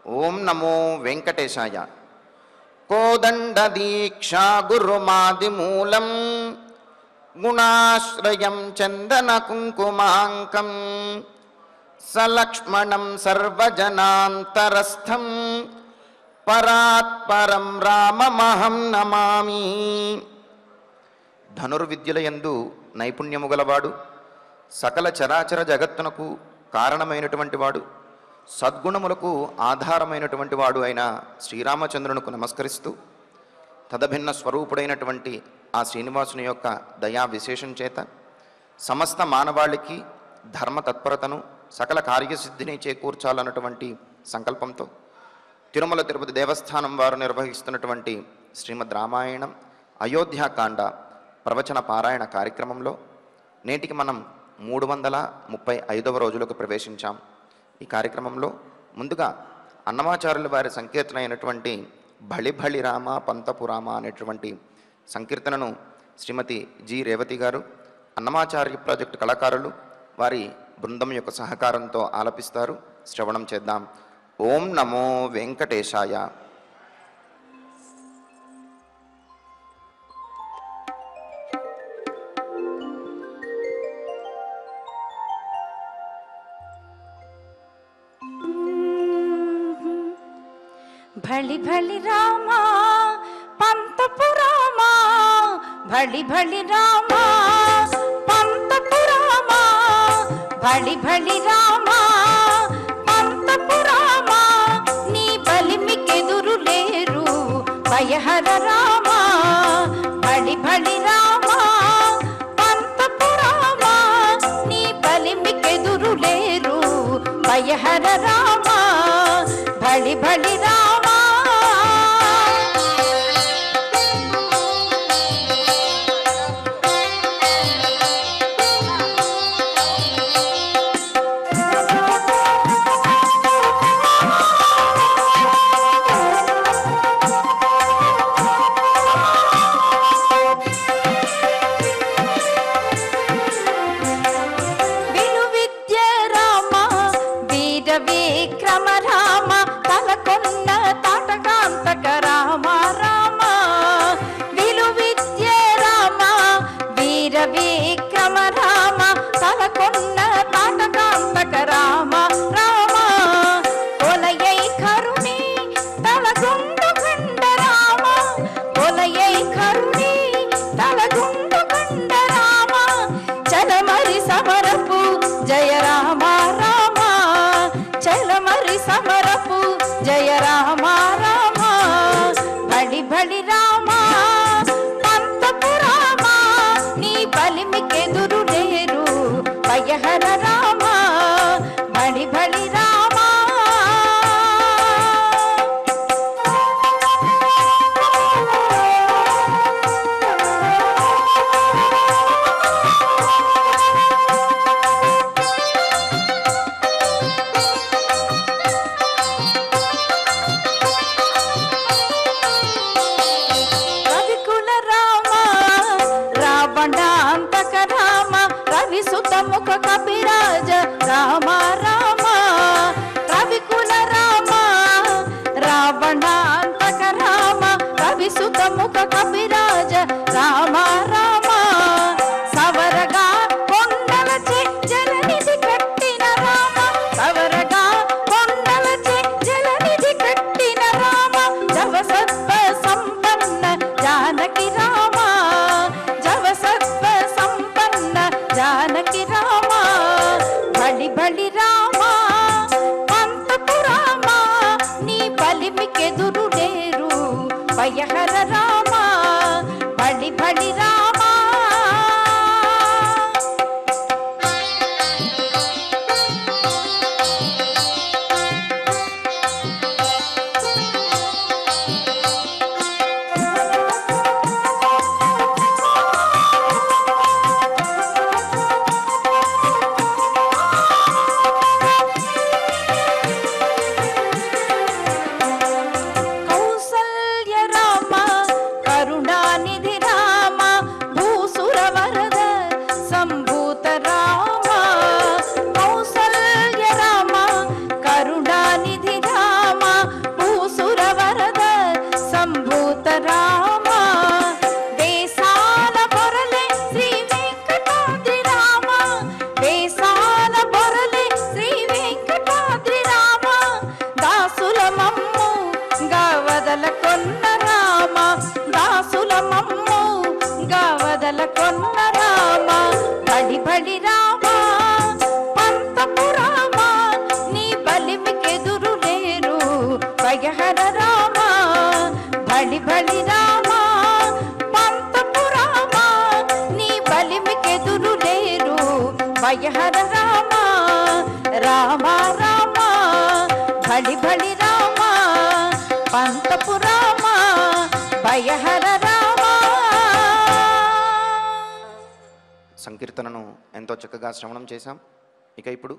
ఓం నమో వెంకటేశాయ. కోదండ దీక్షా గురుమాదిమూలం గుణాశ్రయం చందన కుంకుమాంకం సలక్ష్మణం సర్వజనాంతరస్థం పరాత్పరం రామమహం నమామి. ధనుర్విద్యలయందు నైపుణ్యము గలవాడు, సకల చరాచర జగత్తునకు కారణమైనటువంటి వాడు, సద్గుణములకు ఆధారమైనటువంటి వాడు అయిన శ్రీరామచంద్రునికి నమస్కరిస్తూ తదభిన్న స్వరూపుడైనటువంటి ఆ శ్రీనివాసుని యొక్క దయా విశేషం చేత సమస్త మానవాళికి ధర్మ తత్పరతను సకల కార్యసిద్ధిని చేకూర్చాలన్నటువంటి సంకల్పంతో తిరుమల తిరుపతి దేవస్థానం వారు నిర్వహిస్తున్నటువంటి శ్రీమద్ రామాయణం అయోధ్యాకాండ ప్రవచన పారాయణ కార్యక్రమంలో నేటికి మనం 335వ రోజులకు ప్రవేశించాం. ఈ కార్యక్రమంలో ముందుగా అన్నమాచార్యుల వారి సంకీర్తన అయినటువంటి భళి భళి రామ పంతపు రామ అనేటువంటి సంకీర్తనను శ్రీమతి జి రేవతి గారు, అన్నమాచార్య ప్రాజెక్టు కళాకారులు వారి బృందం యొక్క సహకారంతో ఆలపిస్తారు. శ్రవణం చేద్దాం. ఓం నమో వెంకటేశాయ. భళి భళి రామా పంతపు రామా, భళి భళి రామా పంతపు రామా, భళి భళి రామా పంతపు రామా, నీ బలిమికెదురు లేరు భయహర రామా. భళి భళి రామా పంతపు రామా, నీ బలిమికెదురు లేరు భయహర రామా. భళి భళి రామా భళి రామ బలి రామా పంతపు రామా నీ బలిమికెదురు లేరు భయహర రామా బలి బలి రామా పంతపు రామా నీ బలిమికెదురు లేరు భయహర రామా రామా రామా బలి బలి రామా పంతపు రామా భయహర రామా. సంకీర్తనను ఎంతో చక్కగా శ్రవణం చేశాం. ఇక ఇప్పుడు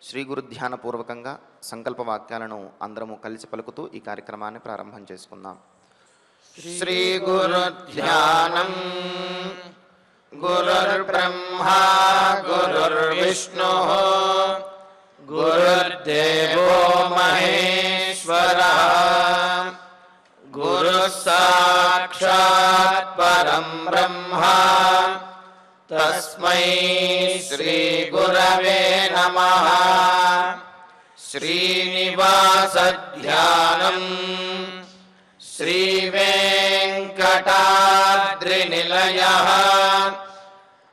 శ్రీ గురు ధ్యాన పూర్వకంగా సంకల్ప వాక్యాలను అందరము కలిసి పలుకుతూ ఈ కార్యక్రమాన్ని ప్రారంభం చేసుకుందాం. శ్రీ గురు ధ్యానం. గురుర్బ్రహ్మా గురుర్విష్ణుః గురుర్దేవో మహేశ్వరః గురుః సాక్షాత్ పరం బ్రహ్మ తస్మై శ్రీ గురవే నమః. శ్రీనివాస ధ్యానం. శ్రీ వెంకటాద్రినిలయః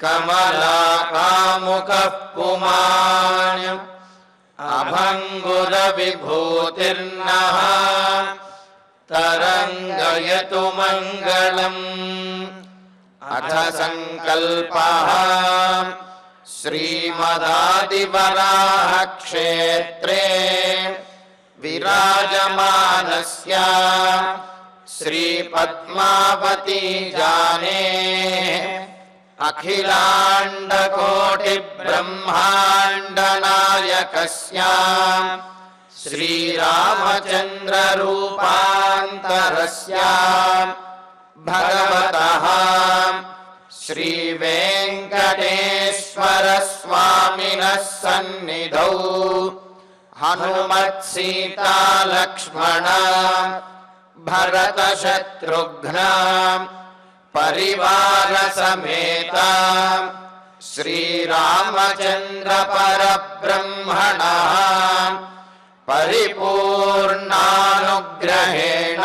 కమలాకాముకః పుమాన్ అభంగుర విభూతిర్నః తరంగయతు మంగళం. అథ సంకల్పః. శ్రీమదాదివరాహ క్షేత్రే విరాజమానస్య శ్రీ పద్మావతీ జానే అఖిలాండ కోటి బ్రహ్మాండ నాయకస్య శ్రీరామచంద్ర రూపాంతరస్య భగవతః శ్రీ వెంకటేశ్వర స్వామినః సన్నిధౌ హనుమత్ సీతా లక్ష్మణ భరత శత్రుఘ్న పరివార సమేత శ్రీరామచంద్ర పరబ్రహ్మణః పరిపూర్ణానుగ్రహేణ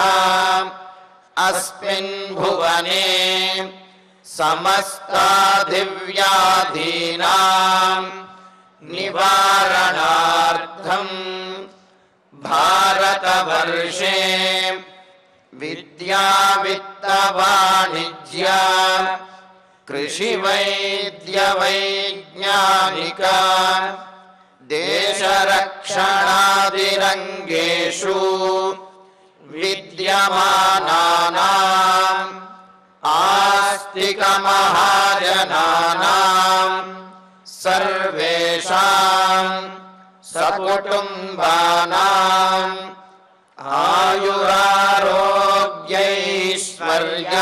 అస్మిన్ భువనే సమస్తాదివ్యాధీనాం నివారణార్థం భారతవర్షే విద్యా విత్త వాణిజ్య కృషి వైద్య వైజ్ఞానిక దేశరక్షణాదిరంగేషు విద్యమానానాం ఆస్తిక మహాజనానాం సర్వేషాం సకుటుంబానాం ఆయురారోగ్యైశ్వర్య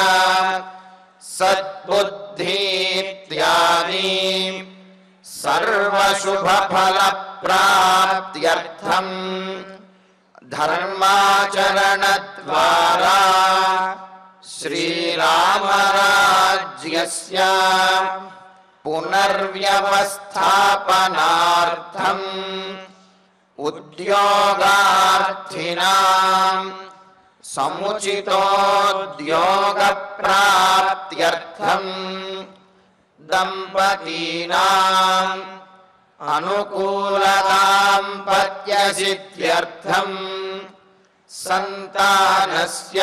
సద్బుద్ధీత్యాది సర్వశుభఫలప్రాప్త్యర్థం ధర్మాచరణద్వారా శ్రీరామరాజ్యస్య పునర్వ్యవస్థాపనార్థం ఉద్యోగార్థినాం సముచితోద్యోగప్రాప్త్యర్థం దంపతీనాం అనుకూలదాంపత్యసిద్ధ్యర్థం సంతానస్య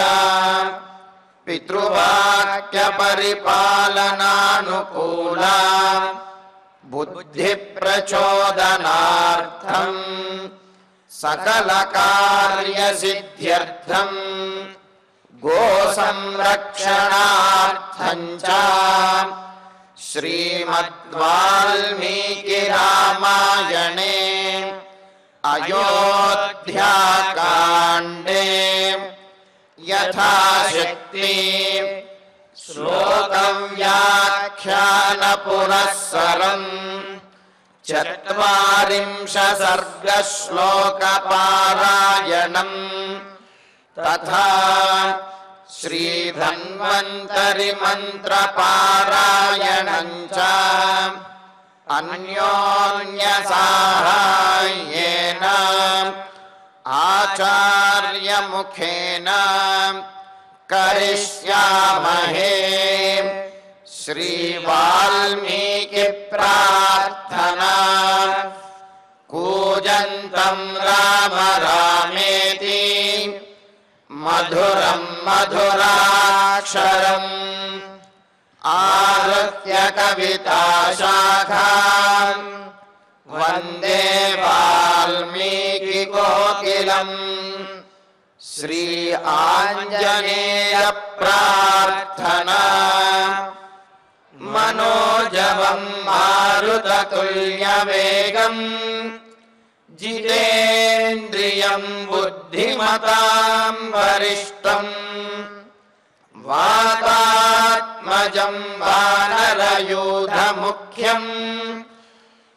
పితృవాక్యపరిపాలనానుకూల బుద్ధిప్రచోదనార్థం సకలకార్యసిద్ధ్యర్థం గోసంరక్షణార్థం చ శ్రీమద్వాల్మీకి రామాయణే అయోధ్యాకాండే యథాశక్తి శ్లోకవ్యాఖ్యాన పురస్సరం 40 సర్గశ్లోకపారాయణం తథా శ్రీధన్వంతరి మంత్రపారాయణం చ అన్యోన్య సాహాయ్యేన ఆచార్యముఖేన కరిష్యామహే. శ్రీ వాల్మీకి కూజంతం రామ రామేతి మధురం మధురాక్షరం ఆరుహ్య కవితాశాఖాం వందే వాల్మీకి కోకిలం శ్రీ ఆంజనేయ ప్రార్థనా మనోజవం మారుతతుల్యవేగం జితేంద్రియం బుద్ధిమతాం వరిష్టం వాతాత్మజం వానరయూధముఖ్యం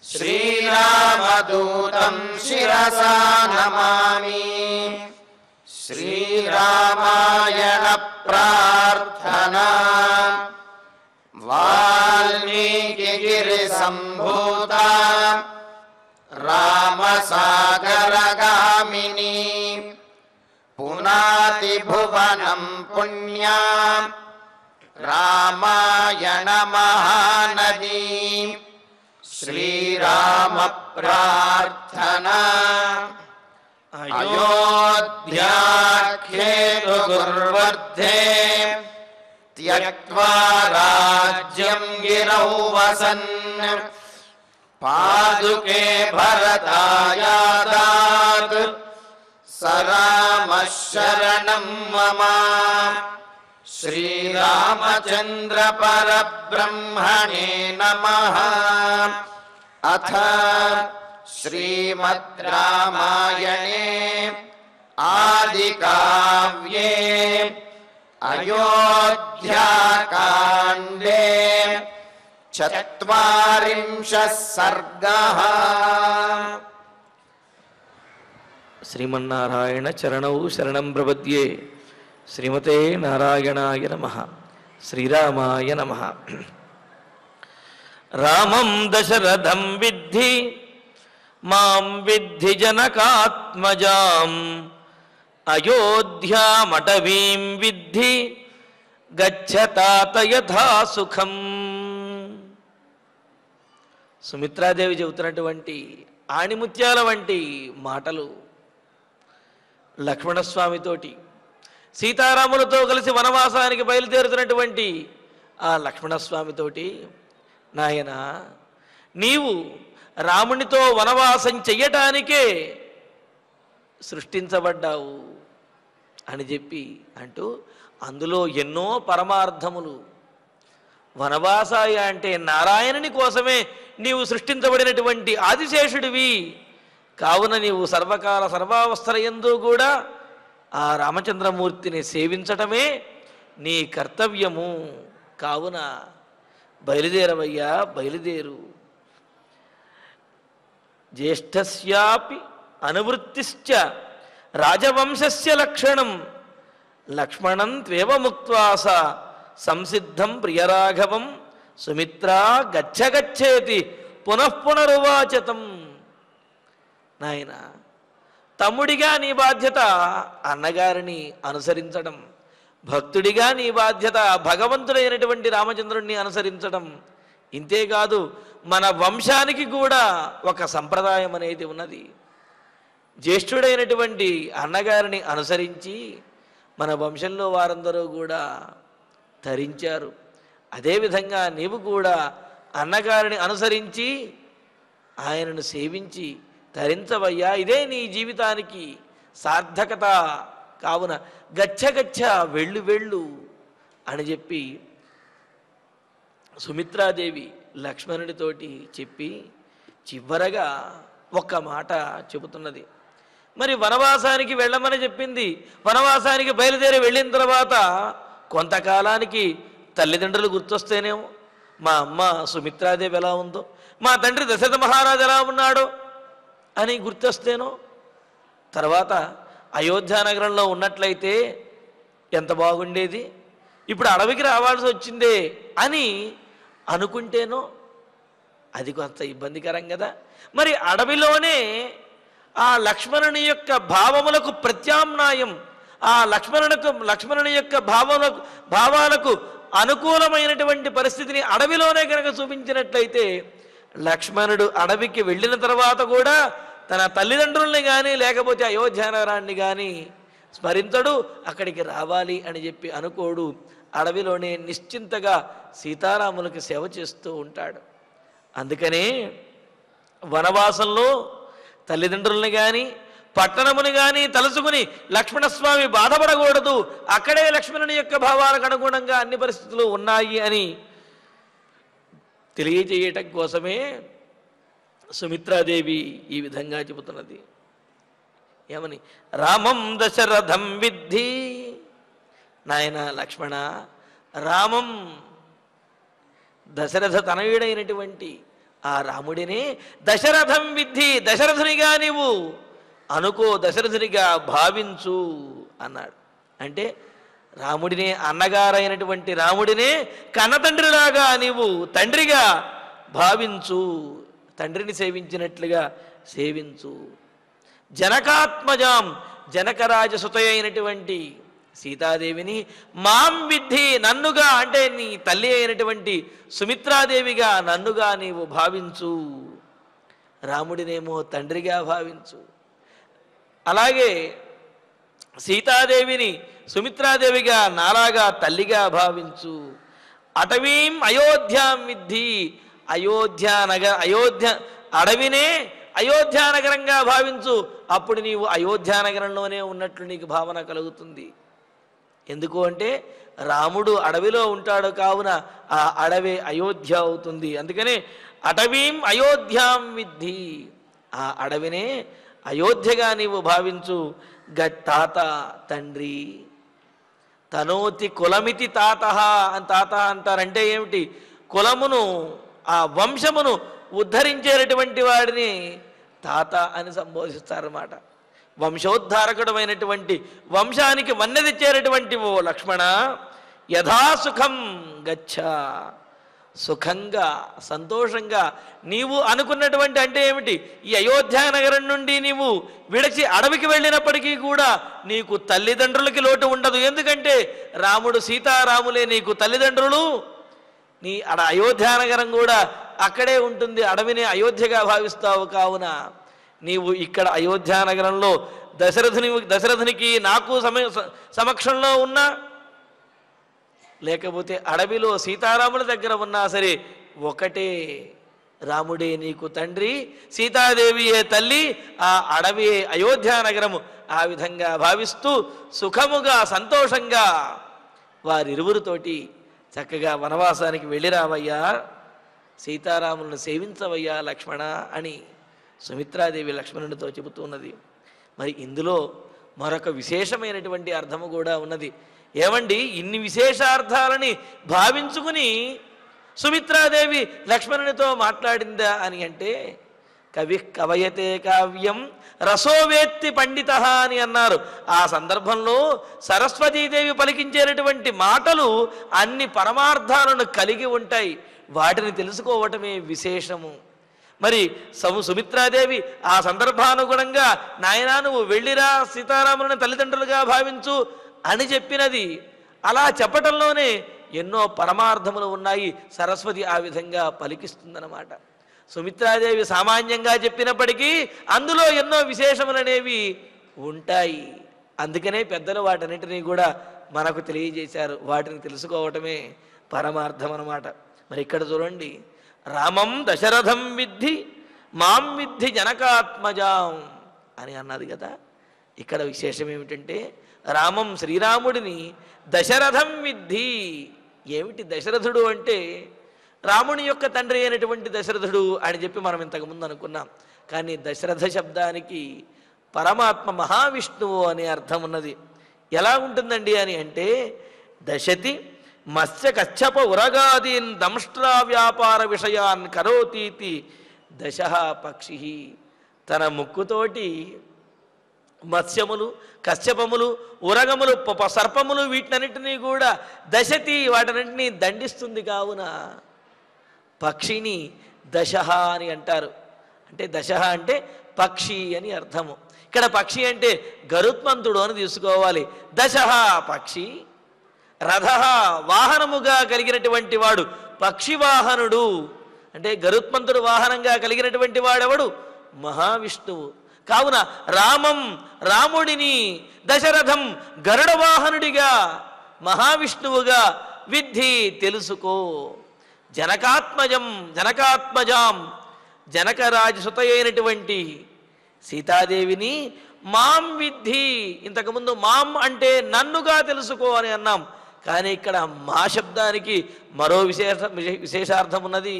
శ్రీరామదూతం శిరసా నమామి శ్రీరామాయణ ప్రార్థనా వాల్మీకి గిరి సంభూత రామసాగరగామిని పునాతి భువనం పుణ్యా రామాయణ మహానదీ శ్రీరామ ప్రార్థనా అయోధ్యాఖ్యేతు గుర్వర్ధే త్యక్త్వా రాజ్యం గిరౌ వసన్ పాదుకే భరతాయాదాత్ సరామః శరణం మమ శ్రీరామచంద్ర పరబ్రహ్మణే నమః అథ శ్రీమద్ రామాయణే ఆదికావ్యే అయోధ్యాకాండే చత్వారింశః సర్గః. శ్రీమన్నారాయణ చరణౌ శరణం ప్రపద్యే. శ్రీమతే నారాయణాయ నమః. శ్రీరామాయ నమః. రామం దశరథం విద్ధి మాం విద్ధి జనకాత్మజాం అయోధ్యామటవీం విద్ధి గచ్చతాత యథా సుఖం. సుమిత్రాదేవి చెబుతున్నటువంటి ఆణిముత్యాల వంటి మాటలు లక్ష్మణస్వామితోటి సీతారాములతో కలిసి వనవాసానికి బయలుదేరుతున్నటువంటి ఆ లక్ష్మణస్వామితోటి, నాయన నీవు రామునితో వనవాసం చెయ్యటానికే సృష్టించబడ్డావు అని చెప్పి అంటూ అందులో ఎన్నో పరమార్థములు. వనవాసాయ అంటే నారాయణుని కోసమే నీవు సృష్టించబడినటువంటి ఆదిశేషుడివి. కావున నీవు సర్వకాల సర్వావస్థలయందు కూడా ఆ రామచంద్రమూర్తిని సేవించటమే నీ కర్తవ్యము. కావున బయలుదేరవయ్యా, బయలుదేరు. జ్యేష్ఠస్యాపి అనువృత్తిశ్చ రాజవంశస్య లక్షణం లక్ష్మణం త్వేవ ముక్త్వాస సంసిద్ధం ప్రియరాఘవం సుమిత్రా గచ్చగచ్చేతి పునఃపునరువాచతం. నాయన, తమ్ముడిగా నీ బాధ్యత అన్నగారిని అనుసరించడం, భక్తుడిగా నీ బాధ్యత భగవంతుడైనటువంటి రామచంద్రుడిని అనుసరించడం. ఇంతేకాదు మన వంశానికి కూడా ఒక సంప్రదాయం అనేది ఉన్నది. జ్యేష్ఠుడైనటువంటి అన్నగారిని అనుసరించి మన వంశంలో వారందరూ కూడా ధరించారు. అదేవిధంగా నీవు కూడా అన్నగారిని అనుసరించి ఆయనను సేవించి ధరించవయ్యా. ఇదే నీ జీవితానికి సార్థకత. కావున గచ్చ వెళ్ళు వెళ్ళు అని చెప్పి సుమిత్రాదేవి లక్ష్మణుడితోటి చెప్పి చివరగా ఒక్క మాట చెబుతున్నది. మరి వనవాసానికి వెళ్ళమని చెప్పింది. వనవాసానికి బయలుదేరి వెళ్ళిన తర్వాత కొంతకాలానికి తల్లిదండ్రులు గుర్తొస్తేనేమో, మా అమ్మ సుమిత్రాదేవి ఎలా ఉందో, మా తండ్రి దశరథ మహారాజు ఎలా ఉన్నాడో అని గుర్తొస్తేనో, తర్వాత అయోధ్యానగరంలో ఉన్నట్లయితే ఎంత బాగుండేది, ఇప్పుడు అడవికి రావాల్సి వచ్చిందే అని అనుకుంటేనో అది కొంత ఇబ్బందికరం కదా. మరి అడవిలోనే ఆ లక్ష్మణుని యొక్క భావములకు ప్రత్యామ్నాయం, ఆ లక్ష్మణుని యొక్క భావాలకు అనుకూలమైనటువంటి పరిస్థితిని అడవిలోనే కనుక చూపించినట్లయితే లక్ష్మణుడు అడవికి వెళ్ళిన తర్వాత కూడా తన తల్లిదండ్రుల్ని కానీ లేకపోతే అయోధ్య నగరాన్ని కానీ స్మరించడు, అక్కడికి రావాలి అని చెప్పి అనుకోడు. అడవిలోనే నిశ్చింతగా సీతారాములకి సేవ చేస్తూ ఉంటాడు. అందుకనే వనవాసంలో తల్లిదండ్రుల్ని కానీ పట్టణముని కానీ తలుచుకుని లక్ష్మణస్వామి బాధపడకూడదు, అక్కడే లక్ష్మణుని యొక్క భావాలకు అనుగుణంగా అన్ని పరిస్థితులు ఉన్నాయి అని తెలియజేయటం కోసమే సుమిత్రాదేవి ఈ విధంగా చెబుతున్నది. ఏమని? రామం దశరథం విద్ధి. నాయన లక్ష్మణ, రామం దశరథ తనయుడైనటువంటి ఆ రాముడినే దశరథం విద్ధి, దశరథునిగా నీవు అనుకో, దశరథునిగా భావించు అన్నాడు. అంటే రాముడినే, అన్నగారైనటువంటి రాముడినే కన్నతండ్రిలాగా నీవు తండ్రిగా భావించు, తండ్రిని సేవించినట్లుగా సేవించు. జనకాత్మజాం, జనకరాజసుత అయినటువంటి సీతాదేవిని మాం విద్ధి, నన్నుగా అంటే నీ తల్లి అయినటువంటి సుమిత్రాదేవిగా నన్నుగా నీవు భావించు, రాముడినేమో తండ్రిగా భావించు. అలాగే సీతాదేవిని సుమిత్రాదేవిగా నాలాగా తల్లిగా భావించు. అటవీం అయోధ్యాం విద్ధి, అయోధ్య అడవినే అయోధ్యానగరంగా భావించు, అప్పుడు నీవు అయోధ్యానగరంలోనే ఉన్నట్లు నీకు భావన కలుగుతుంది. ఎందుకు అంటే రాముడు అడవిలో ఉంటాడు కావున ఆ అడవే అయోధ్య అవుతుంది. అందుకనే అటవీం అయోధ్యాం విద్ధి, ఆ అడవినే అయోధ్యగా నీవు భావించు. తాత తండ్రి, తనోతి కులమితి తాత అని తాత అంటారంటే ఏమిటి? కులమును, ఆ వంశమును ఉద్ధరించేటటువంటి వాడిని తాత అని సంబోధిస్తారన్నమాట. వంశోద్ధారకుడమైనటువంటి, వంశానికి వన్నెదిచ్చేటటువంటి ఓ లక్ష్మణ, యథాసుఖం గచ్చ, సుఖంగా సంతోషంగా నీవు అనుకున్నటువంటి, అంటే ఏమిటి? ఈ అయోధ్య నగరం నుండి నీవు విడిచి అడవికి వెళ్ళినప్పటికీ కూడా నీకు తల్లిదండ్రులకి లోటు ఉండదు. ఎందుకంటే రాముడు సీతారాములే నీకు తల్లిదండ్రులు. నీ అయోధ్యానగరం కూడా అక్కడే ఉంటుంది, అడవిని అయోధ్యగా భావిస్తావు. కావున నీవు ఇక్కడ అయోధ్యానగరంలో దశరథునికి నాకు సమక్షంలో ఉన్నా, లేకపోతే అడవిలో సీతారాముల దగ్గర ఉన్నా సరే ఒకటే. రాముడే నీకు తండ్రి, సీతాదేవియే తల్లి, ఆ అడవి అయోధ్యానగరము. ఆ విధంగా భావిస్తూ సుఖముగా సంతోషంగా వారిరువురితోటి చక్కగా వనవాసానికి వెళ్ళిరావయ్యా, సీతారాములను సేవించవయ్యా లక్ష్మణ అని సుమిత్రాదేవి లక్ష్మణునితో చెబుతున్నది. మరి ఇందులో మరొక విశేషమైనటువంటి అర్థము కూడా ఉన్నది. ఏమండి, ఇన్ని విశేషార్థాలని భావించుకుని సుమిత్రాదేవి లక్ష్మణునితో మాట్లాడిందా అని అంటే, కవి కవయతే కావ్యం రసోవేత్తి పండిత అని అన్నారు. ఆ సందర్భంలో సరస్వతీదేవి పలికించేటటువంటి మాటలు అన్ని పరమార్థాలను కలిగి ఉంటాయి. వాటిని తెలుసుకోవటమే విశేషము. మరి సుమిత్రాదేవి ఆ సందర్భానుగుణంగా నాయనా నువ్వు వెళ్ళిరా, సీతారాములను తల్లిదండ్రులుగా భావించు అని చెప్పినది. అలా చెప్పటంలోనే ఎన్నో పరమార్థములు ఉన్నాయి. సరస్వతి ఆ విధంగా పలికిస్తుందన్నమాట. సుమిత్రాదేవి సామాన్యంగా చెప్పినప్పటికీ అందులో ఎన్నో విశేషములనేవి ఉంటాయి. అందుకనే పెద్దలు వాటన్నిటినీ కూడా మనకు తెలియజేశారు. వాటిని తెలుసుకోవటమే పరమార్థం అన్నమాట. మరి ఇక్కడ చూడండి, రామం దశరథం విద్ధి మాం విద్ధి జనకాత్మజాం అని అన్నది కదా. ఇక్కడ విశేషం ఏమిటంటే, రామం శ్రీరాముడిని దశరథం విద్ధి. ఏమిటి దశరథుడు అంటే? రాముని యొక్క తండ్రి అయినటువంటి దశరథుడు అని చెప్పి మనం ఇంతకుముందు అనుకున్నాం. కానీ దశరథ శబ్దానికి పరమాత్మ మహావిష్ణువు అనే అర్థం ఉన్నది. ఎలా ఉంటుందండి అని అంటే, దశతి మత్స్య కచ్చప ఉరగాదీన్ దంష్ట్రా వ్యాపార విషయాన్ కరోతీతి దశ పక్షి. తన ముక్కుతోటి మత్స్యములు, కశ్యపములు, ఉరగములు, సర్పములు వీటినన్నింటినీ కూడా దశతి, వాటన్నింటినీ దండిస్తుంది. కావున పక్షిని దశ అని అంటారు. అంటే దశ అంటే పక్షి అని అర్థము. ఇక్కడ పక్షి అంటే గరుత్మంతుడు అని తీసుకోవాలి. దశ పక్షి, రథ వాహనముగా కలిగినటువంటి వాడు పక్షివాహనుడు. అంటే గరుత్మంతుడు వాహనంగా కలిగినటువంటి వాడెవడు? మహావిష్ణువు. కావున రామం రాముడిని, దశరథం గరుడ వాహనుడిగా, మహావిష్ణువుగా విద్ధి తెలుసుకో. జనకాత్మజాం జనకరాజసుత అయినటువంటి సీతాదేవిని మాం విద్ధి. ఇంతకుముందు మాం అంటే నన్నుగా తెలుసుకో అని అన్నాం, కానీ ఇక్కడ మా శబ్దానికి మరో విశేషార్థం ఉన్నది.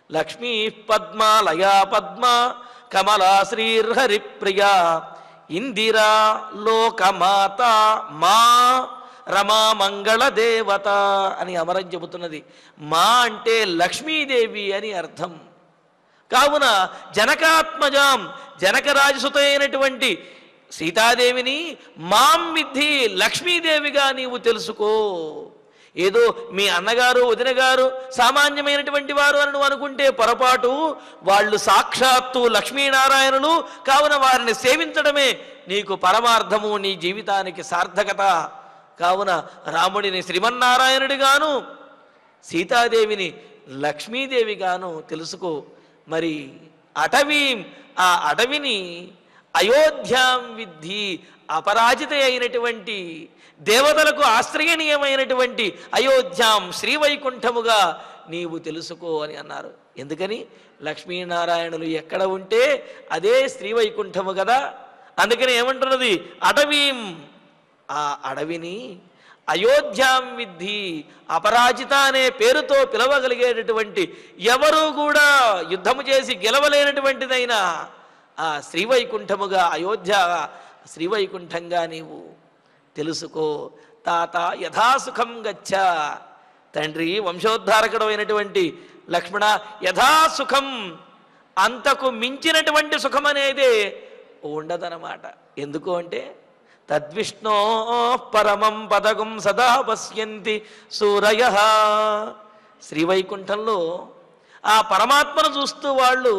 లక్ష్మీ పద్మ లయా పద్మ కమలా శ్రీర్హరిప్రియా ఇందిరా లోకమాత మా రమా మంగళ దేవత అని అమరం చెబుతున్నది. మా అంటే లక్ష్మీదేవి అని అర్థం. కావున జనకాత్మజాం జనకరాజసుత అయినటువంటి సీతాదేవిని మాం విద్ధి లక్ష్మీదేవిగా నీవు తెలుసుకో. ఏదో మీ అన్నగారు వదిన గారు సామాన్యమైనటువంటి వారు అని నువ్వు అనుకుంటే పొరపాటు. వాళ్ళు సాక్షాత్తు లక్ష్మీనారాయణులు. కావున వారిని సేవించడమే నీకు పరమార్థము, నీ జీవితానికి సార్థకత. కావున రాముడిని శ్రీమన్నారాయణుడిగాను, సీతాదేవిని లక్ష్మీదేవిగాను తెలుసుకో. మరి అటవీం, ఆ అడవిని అయోధ్యాం విద్ధి, అపరాజిత అయినటువంటి దేవతలకు ఆశ్రయణీయమైనటువంటి అయోధ్యాం శ్రీవైకుంఠముగా నీవు తెలుసుకో అని అన్నారు. ఎందుకని? లక్ష్మీనారాయణులు ఎక్కడ ఉంటే అదే శ్రీవైకుంఠము కదా. అందుకని ఏమంటున్నది? అటవీం, ఆ అడవిని అయోధ్యాం విద్ధి, అపరాజిత అనే పేరుతో పిలవగలిగేటటువంటి, ఎవరు కూడా యుద్ధము చేసి గెలవలేనటువంటిదైనా ఆ శ్రీవైకుంఠముగా, అయోధ్య శ్రీవైకుంఠంగా నీవు తెలుసుకో. తాత యథాసుఖం గచ్చ, తండ్రి వంశోద్ధారకుడు అయినటువంటి లక్ష్మణ, యథాసుఖం, అంతకు మించినటువంటి సుఖం అనేదే ఉండదన్నమాట. ఎందుకు అంటే తద్విష్ణో పరమం పదకం సదా పశ్యంతి సూరయ. శ్రీవైకుంఠంలో ఆ పరమాత్మను చూస్తూ వాళ్ళు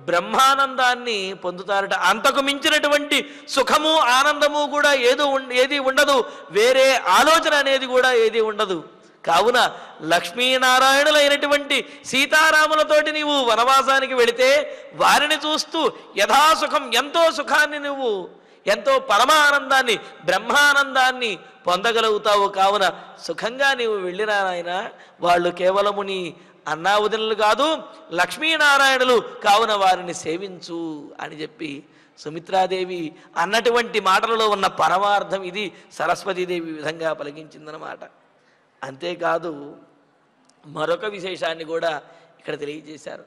బ్రహ్మానందాన్ని పొందుతారట. అంతకు మించినటువంటి సుఖము ఆనందము కూడా ఏది ఉండదు, వేరే ఆలోచన అనేది కూడా ఏది ఉండదు. కావున లక్ష్మీనారాయణులైనటువంటి సీతారాములతోటి నీవు వనవాసానికి వెళితే వారిని చూస్తూ యథాసుఖం, ఎంతో సుఖాన్ని నువ్వు, ఎంతో పరమానందాన్ని, బ్రహ్మానందాన్ని పొందగలుగుతావు. కావున సుఖంగా నీవు వెళ్ళినా నాయన, వాళ్ళు కేవలము నీ అన్నావదినులు కాదు, లక్ష్మీనారాయణులు. కావున వారిని సేవించు అని చెప్పి సుమిత్రాదేవి అన్నటువంటి మాటలలో ఉన్న పరమార్థం ఇది. సరస్వతీదేవి విధంగా పలికించిందనమాట. అంతేకాదు మరొక విశేషాన్ని కూడా ఇక్కడ తెలియజేశారు.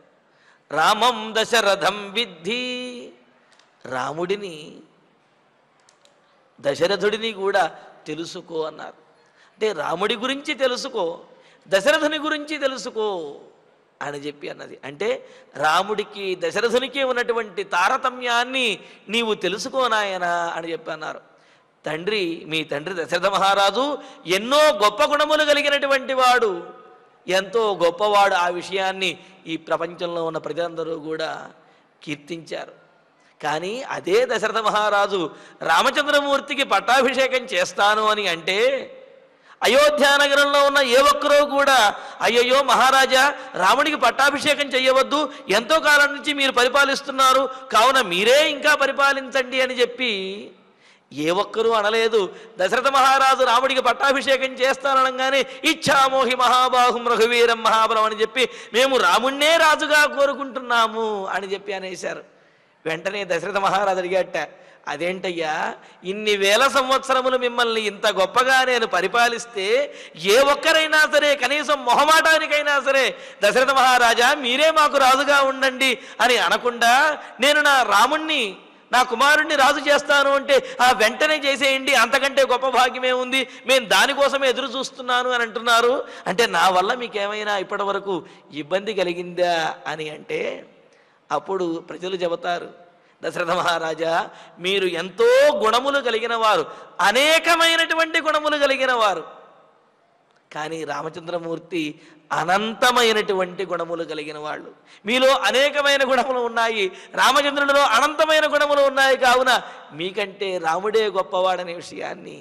రామం దశరథం విద్ధి, రాముడిని దశరథుడిని కూడా తెలుసుకో అన్నారు. అంటే రాముడి గురించి తెలుసుకో, దశరథుని గురించి తెలుసుకో అని చెప్పి అన్నది. అంటే రాముడికి దశరథునికి ఉన్నటువంటి తారతమ్యాన్ని నీవు తెలుసుకో నాయనా అని చెప్పి అన్నారు. మీ తండ్రి దశరథ మహారాజు ఎన్నో గొప్ప గుణములు కలిగినటువంటి వాడు, ఎంతో గొప్పవాడు. ఆ విషయాన్ని ఈ ప్రపంచంలో ఉన్న ప్రజలందరూ కూడా కీర్తించారు. కానీ అదే దశరథ మహారాజు రామచంద్రమూర్తికి పట్టాభిషేకం చేస్తాను అని అంటే అయోధ్యానగరంలో ఉన్న ఏ ఒక్కరూ కూడా అయ్యయ్యో మహారాజా, రాముడికి పట్టాభిషేకం చేయవద్దు, ఎంతో కాలం నుంచి మీరు పరిపాలిస్తున్నారు, కావున మీరే ఇంకా పరిపాలించండి అని చెప్పి ఏ ఒక్కరూ అనలేదు. దశరథ మహారాజు రాముడికి పట్టాభిషేకం చేస్తాననగానే ఇచ్ఛామోహి మహాబాహుం రఘువీరం మహాబలం అని చెప్పి మేము రాముణ్ణే రాజుగా కోరుకుంటున్నాము అని చెప్పి అనేశారు. వెంటనే దశరథ మహారాజు అడిగాట, అదేంటయ్యా, ఇన్ని వేల సంవత్సరములు మిమ్మల్ని ఇంత గొప్పగా నేను పరిపాలిస్తే ఏ ఒక్కరైనా సరే కనీసం మొహమాటానికైనా సరే దశరథ మహారాజా మీరే మాకు రాజుగా ఉండండి అని అనకుండా నేను నా రాముణ్ణి, నా కుమారుణ్ణి రాజు చేస్తాను అంటే ఆ వెంటనే చేసేయండి, అంతకంటే గొప్ప భాగ్యమే ఉంది, మేము దానికోసమే ఎదురు చూస్తున్నాను అని అంటున్నారు. అంటే నా వల్ల మీకేమైనా ఇప్పటి వరకు ఇబ్బంది కలిగిందా అని అంటే అప్పుడు ప్రజలు చెబుతారు, దశరథ మహారాజా మీరు ఎంతో గుణములు కలిగిన వారు, అనేకమైనటువంటి గుణములు కలిగిన వారు. కానీ రామచంద్రమూర్తి అనంతమైనటువంటి గుణములు కలిగిన వాళ్ళు. మీలో అనేకమైన గుణములు ఉన్నాయి, రామచంద్రుడిలో అనంతమైన గుణములు ఉన్నాయి. కావున మీకంటే రాముడే గొప్పవాడనే విషయాన్ని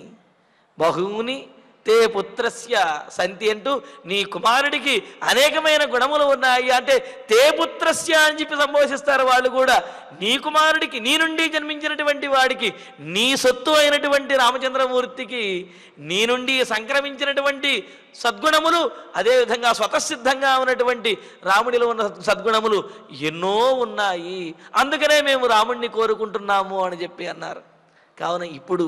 బహుని తే పుత్రస్య సంతి అంటూ నీ కుమారుడికి అనేకమైన గుణములు ఉన్నాయి అంటే తే పుత్రస్య అని చెప్పి సంబోధిస్తారు వాళ్ళు కూడా. నీ కుమారుడికి, నీ నుండి జన్మించినటువంటి వాడికి, నీ సొత్తు అయినటువంటి రామచంద్రమూర్తికి నీ నుండి సంక్రమించినటువంటి సద్గుణములు, అదేవిధంగా స్వతసిద్ధంగా ఉన్నటువంటి రాముడిలో ఉన్న సద్గుణములు ఎన్నో ఉన్నాయి, అందుకనే మేము రాముడిని కోరుకుంటున్నాము అని చెప్పి అన్నారు. కావున ఇప్పుడు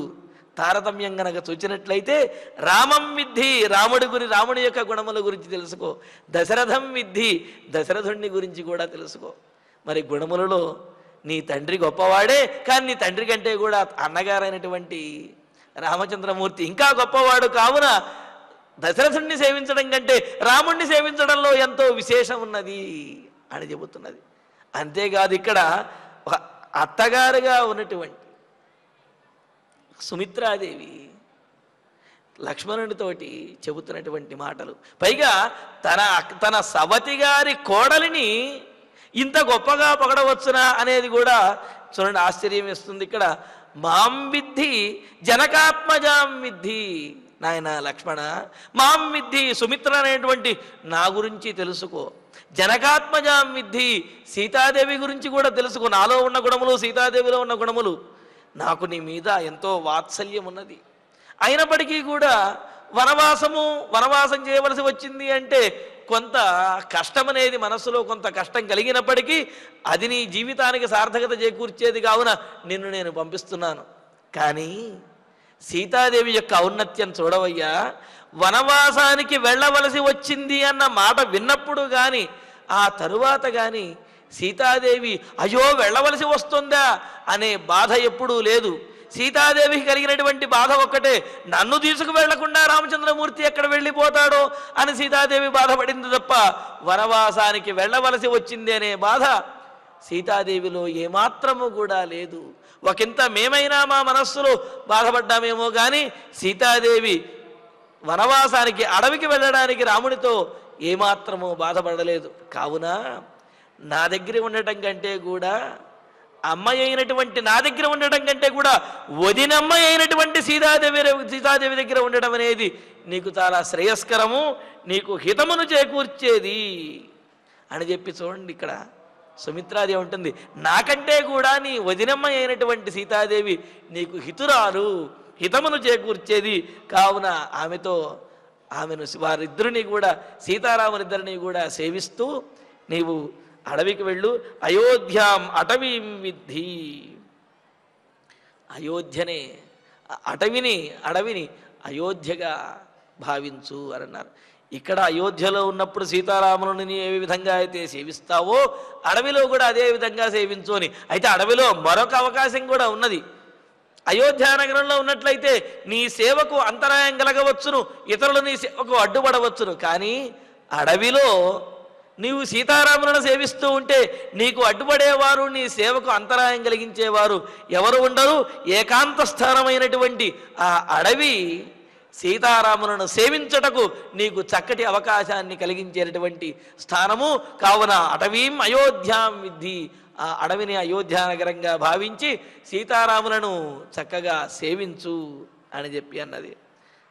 తారతమ్యం గనక చూచినట్లయితే రామం విద్ధి, రాముడి యొక్క గుణముల గురించి తెలుసుకో. దశరథం విద్ధి, దశరథుణ్ణి గురించి కూడా తెలుసుకో. మరి గుణములలో నీ తండ్రి గొప్పవాడే, కానీ నీ తండ్రి కంటే కూడా అన్నగారైనటువంటి రామచంద్రమూర్తి ఇంకా గొప్పవాడు. కావున దశరథుణ్ణి సేవించడం కంటే రాముణ్ణి సేవించడంలో ఎంతో విశేషం ఉన్నది అని చెబుతున్నది. అంతేకాదు ఇక్కడ ఒక అత్తగారుగా ఉన్నటువంటి సుమిత్రాదేవి లక్ష్మణుడితోటి చెబుతున్నటువంటి మాటలు, పైగా తన సవతి గారి కోడలిని ఇంత గొప్పగా పొగడవచ్చునా అనేది కూడా చూడండి, ఆశ్చర్యం వేస్తుంది. ఇక్కడ మాం విద్ధి జనకాత్మజాం విద్ధి, నాయన లక్ష్మణ మాం విద్ధి, సుమిత్ర అనేటువంటి నా గురించి తెలుసుకో. జనకాత్మజాం విద్ధి, సీతాదేవి గురించి కూడా తెలుసుకో. నాలో ఉన్న గుణములు, సీతాదేవిలో ఉన్న గుణములు, నాకు నీ మీద ఎంతో వాత్సల్యం ఉన్నది. అయినప్పటికీ కూడా వనవాసం చేయవలసి వచ్చింది అంటే కొంత కష్టం అనేది మనస్సులో కొంత కష్టం కలిగినప్పటికీ అది నీ జీవితానికి సార్థకత చేకూర్చేది. కావున నిన్ను నేను పంపిస్తున్నాను. కానీ సీతాదేవి యొక్క ఔన్నత్యం చూడవయ్యా, వనవాసానికి వెళ్ళవలసి వచ్చింది అన్న మాట విన్నప్పుడు కానీ ఆ తరువాత కానీ సీతాదేవి అయ్యో వెళ్ళవలసి వస్తుందా అనే బాధ ఎప్పుడూ లేదు. సీతాదేవికి కలిగినటువంటి బాధ ఒక్కటే, నన్ను తీసుకువెళ్లకుండా రామచంద్రమూర్తి ఎక్కడ వెళ్ళిపోతాడో అని సీతాదేవి బాధపడింది తప్ప వనవాసానికి వెళ్ళవలసి వచ్చింది అనే బాధ సీతాదేవిలో ఏమాత్రము కూడా లేదు. ఒకంత మేమైనా మా మనస్సులో బాధపడ్డామేమో కానీ సీతాదేవి వనవాసానికి, అడవికి వెళ్ళడానికి రాముడితో ఏమాత్రము బాధపడలేదు. కావున నా దగ్గర ఉండటం కంటే కూడా, అమ్మాయి అయినటువంటి నా దగ్గర ఉండటం కంటే కూడా వదినమ్మాయి అయినటువంటి సీతాదేవి దగ్గర ఉండటం అనేది నీకు చాలా శ్రేయస్కరము, నీకు హితమును చేకూర్చేది అని చెప్పి చూడండి. ఇక్కడ సుమిత్రాదేవి ఉంటుంది, నాకంటే కూడా నీ వదినమ్మాయి అయినటువంటి సీతాదేవి నీకు హితురాలు, హితమును చేకూర్చేది. కావున ఆమెను వారిద్దరిని కూడా, సీతారాములిద్దరిని కూడా సేవిస్తూ నీవు అడవికి వెళ్ళు. అయోధ్యాం అటవీం విద్ధి, అడవిని అయోధ్యగా భావించు అని అన్నారు. ఇక్కడ అయోధ్యలో ఉన్నప్పుడు సీతారాములని ఏ విధంగా అయితే సేవిస్తావో అడవిలో కూడా అదే విధంగా సేవించు అని. అయితే అడవిలో మరొక అవకాశం కూడా ఉన్నది. అయోధ్య నగరంలో ఉన్నట్లయితే నీ సేవకు అంతరాయం కలగవచ్చును, ఇతరులు నీ సేవకు అడ్డుపడవచ్చును. కానీ అడవిలో నీవు సీతారాములను సేవిస్తూ ఉంటే నీకు అడ్డుపడేవారు, నీ సేవకు అంతరాయం కలిగించేవారు ఎవరు ఉండరు. ఏకాంత స్థానమైనటువంటి ఆ అడవి సీతారాములను సేవించుటకు నీకు చక్కటి అవకాశాన్ని కలిగించేటటువంటి స్థానము. కావున అటవీం అయోధ్యాం విద్ధి, ఆ అడవిని అయోధ్యానగరంగా భావించి సీతారాములను చక్కగా సేవించు అని చెప్పి అన్నది.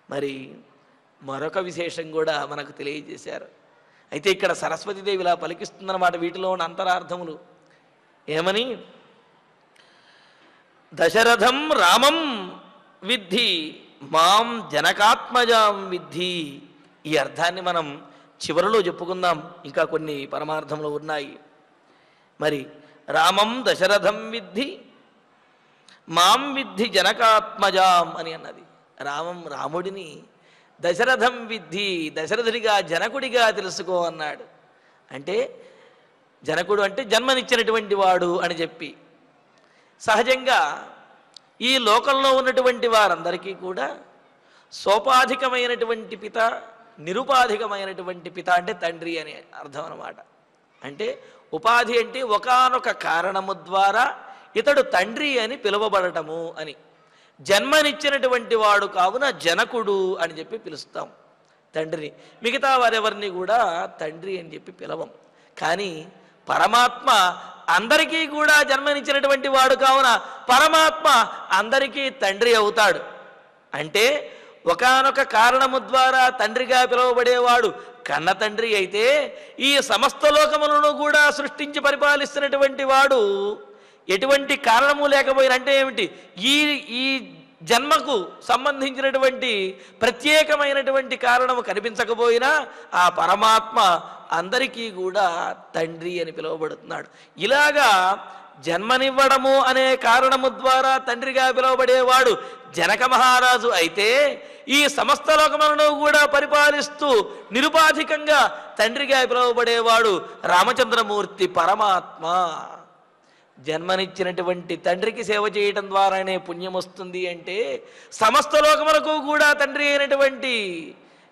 మరి మరొక విశేషం కూడా మనకు తెలియజేశారు. అయితే ఇక్కడ సరస్వతీదేవి ఇలా పలికిస్తుందన్నమాట వీటిలో ఉన్న అంతరార్థములు. ఏమని? దశరథం రామం విద్ధి మాం జనకాత్మజాం విద్ధి. ఈ అర్థాన్ని మనం చివరిలో చెప్పుకుందాం, ఇంకా కొన్ని పరమార్థములు ఉన్నాయి. మరి రామం దశరథం విద్ధి మాం విద్ధి జనకాత్మజాం అని అన్నది. రాముడిని దశరథం విద్ధి, దశరథుడిగా జనకుడిగా తెలుసుకో అన్నాడు. అంటే జనకుడు అంటే జన్మనిచ్చినటువంటి వాడు అని చెప్పి, సహజంగా ఈ లోకంలో ఉన్నటువంటి వారందరికీ కూడా సోపాధికమైనటువంటి పిత, నిరుపాధికమైనటువంటి పిత అంటే తండ్రి అనే అర్థం అన్నమాట. అంటే ఉపాధి అంటే ఒకానొక కారణము ద్వారా ఇతడు తండ్రి అని పిలువబడటము అని. జన్మనిచ్చినటువంటి వాడు కావున జనకుడు అని చెప్పి పిలుస్తాం తండ్రిని. మిగతా వారెవరిని కూడా తండ్రి అని చెప్పి పిలవం. కానీ పరమాత్మ అందరికీ కూడా జన్మనిచ్చినటువంటి వాడు కావున పరమాత్మ అందరికీ తండ్రి అవుతాడు. అంటే ఒకానొక కారణము ద్వారా తండ్రిగా పిలువబడేవాడు కన్న తండ్రి అయితే, ఈ సమస్త లోకములను కూడా సృష్టించి పరిపాలిస్తున్నటువంటి వాడు ఎటువంటి కారణము లేకపోయినా, అంటే ఏమిటి, ఈ ఈ జన్మకు సంబంధించినటువంటి ప్రత్యేకమైనటువంటి కారణము కనిపించకపోయినా ఆ పరమాత్మ అందరికీ కూడా తండ్రి అని పిలువబడుతున్నాడు. ఇలాగా జన్మనివ్వడము అనే కారణము ద్వారా తండ్రిగా పిలువబడేవాడు జనక మహారాజు అయితే, ఈ సమస్త లోకములను కూడా పరిపాలిస్తూ నిరుపాధికంగా తండ్రిగా పిలువబడేవాడు రామచంద్రమూర్తి పరమాత్మ. జన్మనిచ్చినటువంటి తండ్రికి సేవ చేయటం ద్వారానే పుణ్యం వస్తుంది అంటే, సమస్త లోకములకు కూడా తండ్రి అయినటువంటి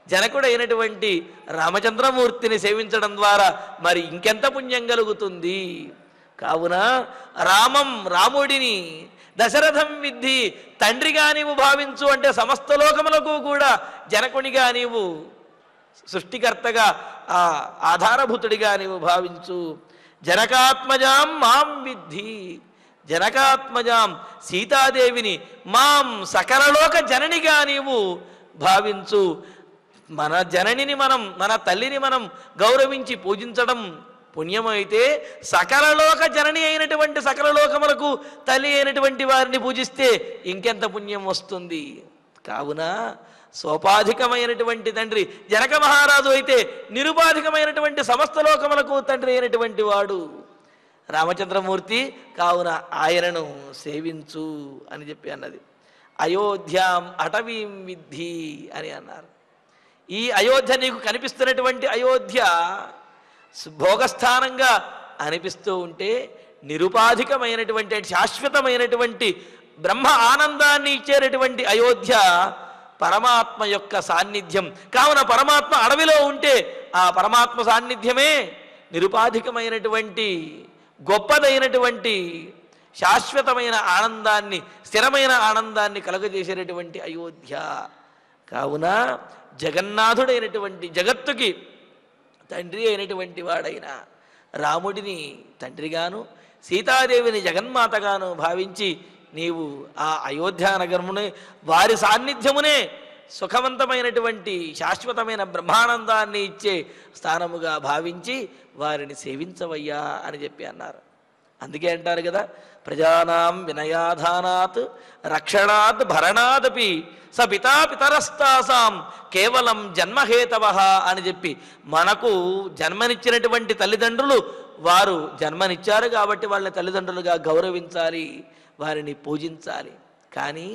జనకుడైనటువంటి రామచంద్రమూర్తిని సేవించడం ద్వారా మరి ఇంకెంత పుణ్యం కలుగుతుంది. కావున రాముడిని దశరథం విద్ధి తండ్రిగా నీవు భావించు అంటే, సమస్త లోకములకు కూడా జనకునిగా నీవు, సృష్టికర్తగా ఆధారభూతుడిగా నీవు భావించు. జనకాత్మజాం మాం విద్ధి, జనకాత్మజాం సీతాదేవిని మాం సకలలోక జననిగా నీవు భావించు. మన జననిని మన తల్లిని మనం గౌరవించి పూజించడం పుణ్యమైతే, సకలలోక జనని అయినటువంటి సకల లోకములకు తల్లి అయినటువంటి వారిని పూజిస్తే ఇంకెంత పుణ్యం వస్తుంది. కావున సోపాధికమైనటువంటి తండ్రి జనక మహారాజు అయితే, నిరుపాధికమైనటువంటి సమస్త లోకములకు తండ్రి అయినటువంటి వాడు రామచంద్రమూర్తి. కావున ఆయనను సేవించు అని చెప్పి అన్నది. అయోధ్యాం అటవీం విద్ధి అని అన్నారు. ఈ అయోధ్య నీకు కనిపిస్తున్నటువంటి అయోధ్య భోగస్థానంగా అనిపిస్తూ ఉంటే, నిరుపాధికమైనటువంటి శాశ్వతమైనటువంటి బ్రహ్మ ఆనందాన్ని ఇచ్చేటటువంటి అయోధ్య పరమాత్మ యొక్క సాన్నిధ్యం. కావున పరమాత్మ అడవిలో ఉంటే ఆ పరమాత్మ సాన్నిధ్యమే నిరుపాధికమైనటువంటి గొప్పదైనటువంటి శాశ్వతమైన ఆనందాన్ని, స్థిరమైన ఆనందాన్ని కలుగజేసేటటువంటి అయోధ్య. కావున జగన్నాథుడైనటువంటి, జగత్తుకి తండ్రి అయినటువంటి వాడైన రాముడిని తండ్రిగాను, సీతాదేవిని జగన్మాతగాను భావించి నీవు ఆ అయోధ్య నగరమునే, వారి సాన్నిధ్యమునే సుఖవంతమైనటువంటి శాశ్వతమైన బ్రహ్మానందాన్ని ఇచ్చే స్థానముగా భావించి వారిని సేవించవయ్యా అని చెప్పి అన్నారు. అందుకే అంటారు కదా, ప్రజానాం వినయాధానాత్ రక్షణాత్ భరణాదపి స పితా పితరస్తాసాం కేవలం జన్మహేతవ అని చెప్పి, మనకు జన్మనిచ్చినటువంటి తల్లిదండ్రులు, వారు జన్మనిచ్చారు కాబట్టి వాళ్ళని తల్లిదండ్రులుగా గౌరవించాలి, వారిని పూజించాలి. కానీ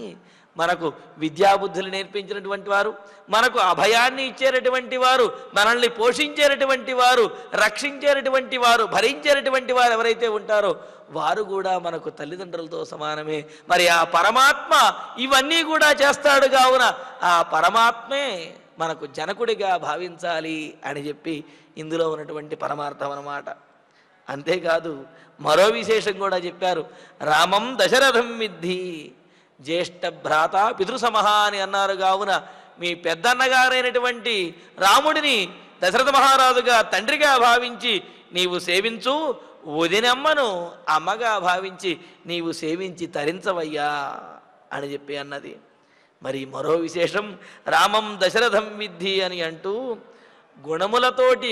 మనకు విద్యాబుద్ధులు నేర్పించినటువంటి వారు, మనకు అభయాన్ని ఇచ్చేటటువంటి వారు, మనల్ని పోషించేటటువంటి వారు, రక్షించేటటువంటి వారు, భరించేటటువంటి వారు ఎవరైతే ఉంటారో వారు కూడా మనకు తల్లిదండ్రులతో సమానమే. మరి ఆ పరమాత్మ ఇవన్నీ కూడా చేస్తాడు. కావున ఆ పరమాత్మే మనకు జనకుడిగా భావించాలి అని చెప్పి ఇందులో ఉన్నటువంటి పరమార్థం అన్నమాట. అంతేకాదు మరో విశేషం కూడా చెప్పారు. రామం దశరథం విద్ధి జ్యేష్ఠ భ్రాత పితృసమహ అని అన్నారు. కావున మీ పెద్దన్నగారైనటువంటి రాముడిని దశరథ మహారాజుగా తండ్రిగా భావించి నీవు సేవించు, వదినమ్మను అమ్మగా భావించి నీవు సేవించి తరించవయ్యా అని చెప్పి అన్నది. మరి మరో విశేషం, రామం దశరథం విద్ధి అని అంటూ గుణములతోటి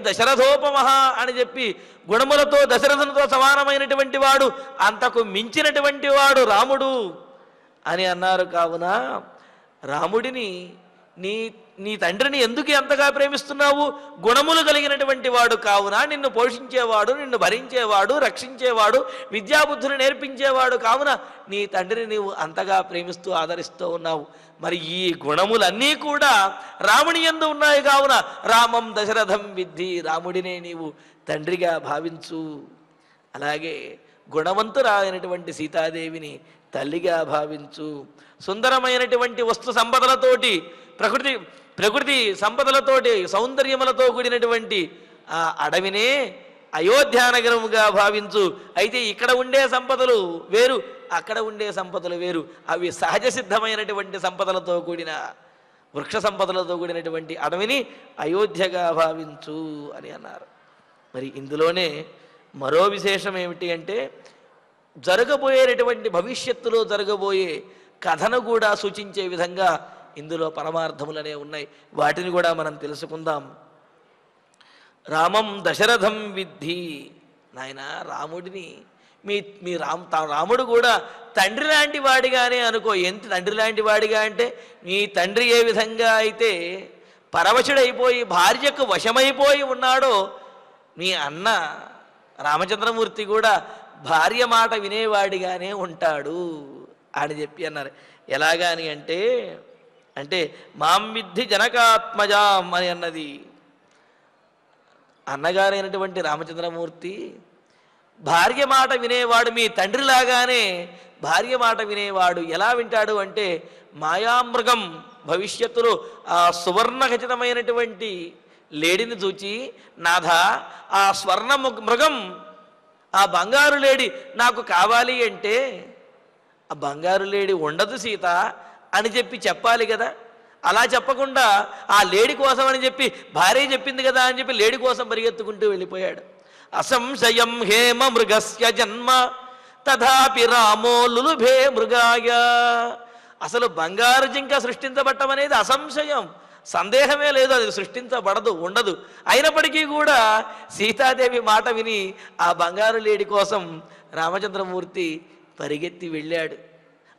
దశరథోపమహ అని చెప్పి, గుణములతో దశరథునితో సమానమైనటువంటి వాడు, అంతకు మించినటువంటి వాడు రాముడు అని అన్నారు. కావున రాముడిని నీ తండ్రిని ఎందుకు ఎంతగా ప్రేమిస్తున్నావు? గుణములు కలిగినటువంటి వాడు కావున, నిన్ను పోషించేవాడు, నిన్ను భరించేవాడు, రక్షించేవాడు, విద్యాబుద్ధులు నేర్పించేవాడు కావున నీ తండ్రిని నీవు అంతగా ప్రేమిస్తూ ఆదరిస్తూ ఉన్నావు. మరి ఈ గుణములన్నీ కూడా రాముని యందు ఉన్నాయి. కావున రామం దశరథం విద్ధి, రాముడినే నీవు తండ్రిగా భావించు. అలాగే గుణవంతురాలైనటువంటి సీతాదేవిని తల్లిగా భావించు. సుందరమైనటువంటి వస్తు సంపదలతోటి, ప్రకృతి సంపదలతోటి, సౌందర్యములతో కూడినటువంటి ఆ అడవినే అయోధ్యానగరముగా భావించు. అయితే ఇక్కడ ఉండే సంపదలు వేరు, అక్కడ ఉండే సంపదలు వేరు. అవి సహజ సిద్ధమైనటువంటి సంపదలతో కూడిన, వృక్ష సంపదలతో కూడినటువంటి అడవిని అయోధ్యగా భావించు అని అన్నారు. మరి ఇందులోనే మరో విశేషం ఏమిటి అంటే, జరగబోయేటటువంటి భవిష్యత్తులో జరగబోయే కథను కూడా సూచించే విధంగా ఇందులో పరమార్థములనే ఉన్నాయి. వాటిని కూడా మనం తెలుసుకుందాం. రామం దశరథం విద్ధి. నాయన రాముడిని మీ రాముడు కూడా తండ్రి లాంటి వాడిగానే అనుకో. ఎంత తండ్రి లాంటి వాడిగా అంటే మీ తండ్రి ఏ విధంగా అయితే పరవశుడైపోయి భార్యకు వశమైపోయి ఉన్నాడో మీ అన్న రామచంద్రమూర్తి కూడా భార్య మాట వినేవాడిగానే ఉంటాడు అని చెప్పి అన్నారు. ఎలాగాని అంటే మాం విద్ధి జనకాత్మజాం అని అన్నది. అన్నగారైనటువంటి రామచంద్రమూర్తి భార్య మాట వినేవాడు, మీ తండ్రిలాగానే భార్య మాట వినేవాడు. ఎలా వింటాడు అంటే మాయామృగం, భవిష్యత్తులో ఆ సువర్ణ ఖచ్చితమైనటువంటి లేడిని చూచి, నాథ ఆ స్వర్ణ మృగం, ఆ బంగారు లేడి నాకు కావాలి అంటే, ఆ బంగారు లేడి ఉండదు సీత అని చెప్పాలి కదా. అలా చెప్పకుండా ఆ లేడి కోసం అని చెప్పి భార్య చెప్పింది కదా అని చెప్పి లేడి కోసం పరిగెత్తుకుంటూ వెళ్ళిపోయాడు. అసంశయం హేమ మృగస్య జన్మ తథాపి రామో లులుభే మృగాయ. అసలు బంగారు జింక సృష్టించబట్టం అనేది అసంశయం, సందేహమే లేదు, అది సృష్టించబడదు, ఉండదు. అయినప్పటికీ కూడా సీతాదేవి మాట విని ఆ బంగారు లేడి కోసం రామచంద్రమూర్తి పరిగెత్తి వెళ్ళాడు.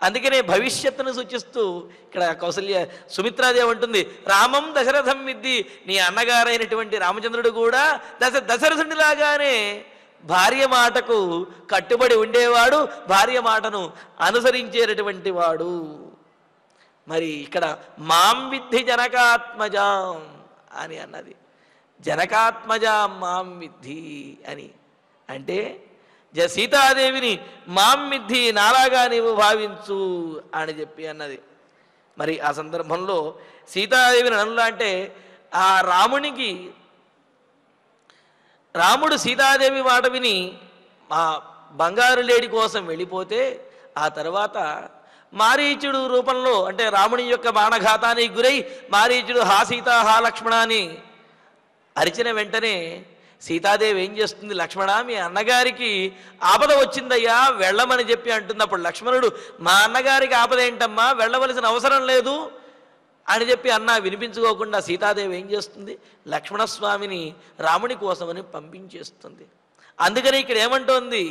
అందుకనే భవిష్యత్తును సూచిస్తూ ఇక్కడ కౌసల్య సుమిత్రాదేవి అంటుంది, రామం దశరథం విద్ధి. నీ అన్నగారైనటువంటి రామచంద్రుడు కూడా దశరథునిలాగానే భార్య మాటకు కట్టుబడి ఉండేవాడు, భార్య మాటను అనుసరించేటటువంటి వాడు. మరి ఇక్కడ మాం విద్ధి జనకాత్మజాం అని అన్నది. జనకాత్మజాం మాం విద్ధి అని అంటే సీతాదేవిని మాం విద్ధి, నాలాగా నీవు భావించు అని చెప్పి అన్నది. మరి ఆ సందర్భంలో సీతాదేవిని నన్నులా అంటే ఆ రాముడు సీతాదేవి మాట విని ఆ బంగారు లేడి కోసం వెళ్ళిపోతే, ఆ తర్వాత మారీచుడు రూపంలో అంటే రాముని యొక్క బాణఘాతానికి గురై మారీచుడు హా సీత హా లక్ష్మణ అని అరిచిన వెంటనే సీతాదేవి ఏం చేస్తుంది, లక్ష్మణ మీ అన్నగారికి ఆపద వచ్చిందయ్యా వెళ్ళమని చెప్పి అంటుంది. అప్పుడు లక్ష్మణుడు, మా అన్నగారికి ఆపద ఏంటమ్మా, వెళ్ళవలసిన అవసరం లేదు అని చెప్పి అన్న వినిపించుకోకుండా సీతాదేవి ఏం చేస్తుంది, లక్ష్మణస్వామిని రాముని కోసమని పంపించేస్తుంది. అందుకని ఇక్కడ ఏమంటోంది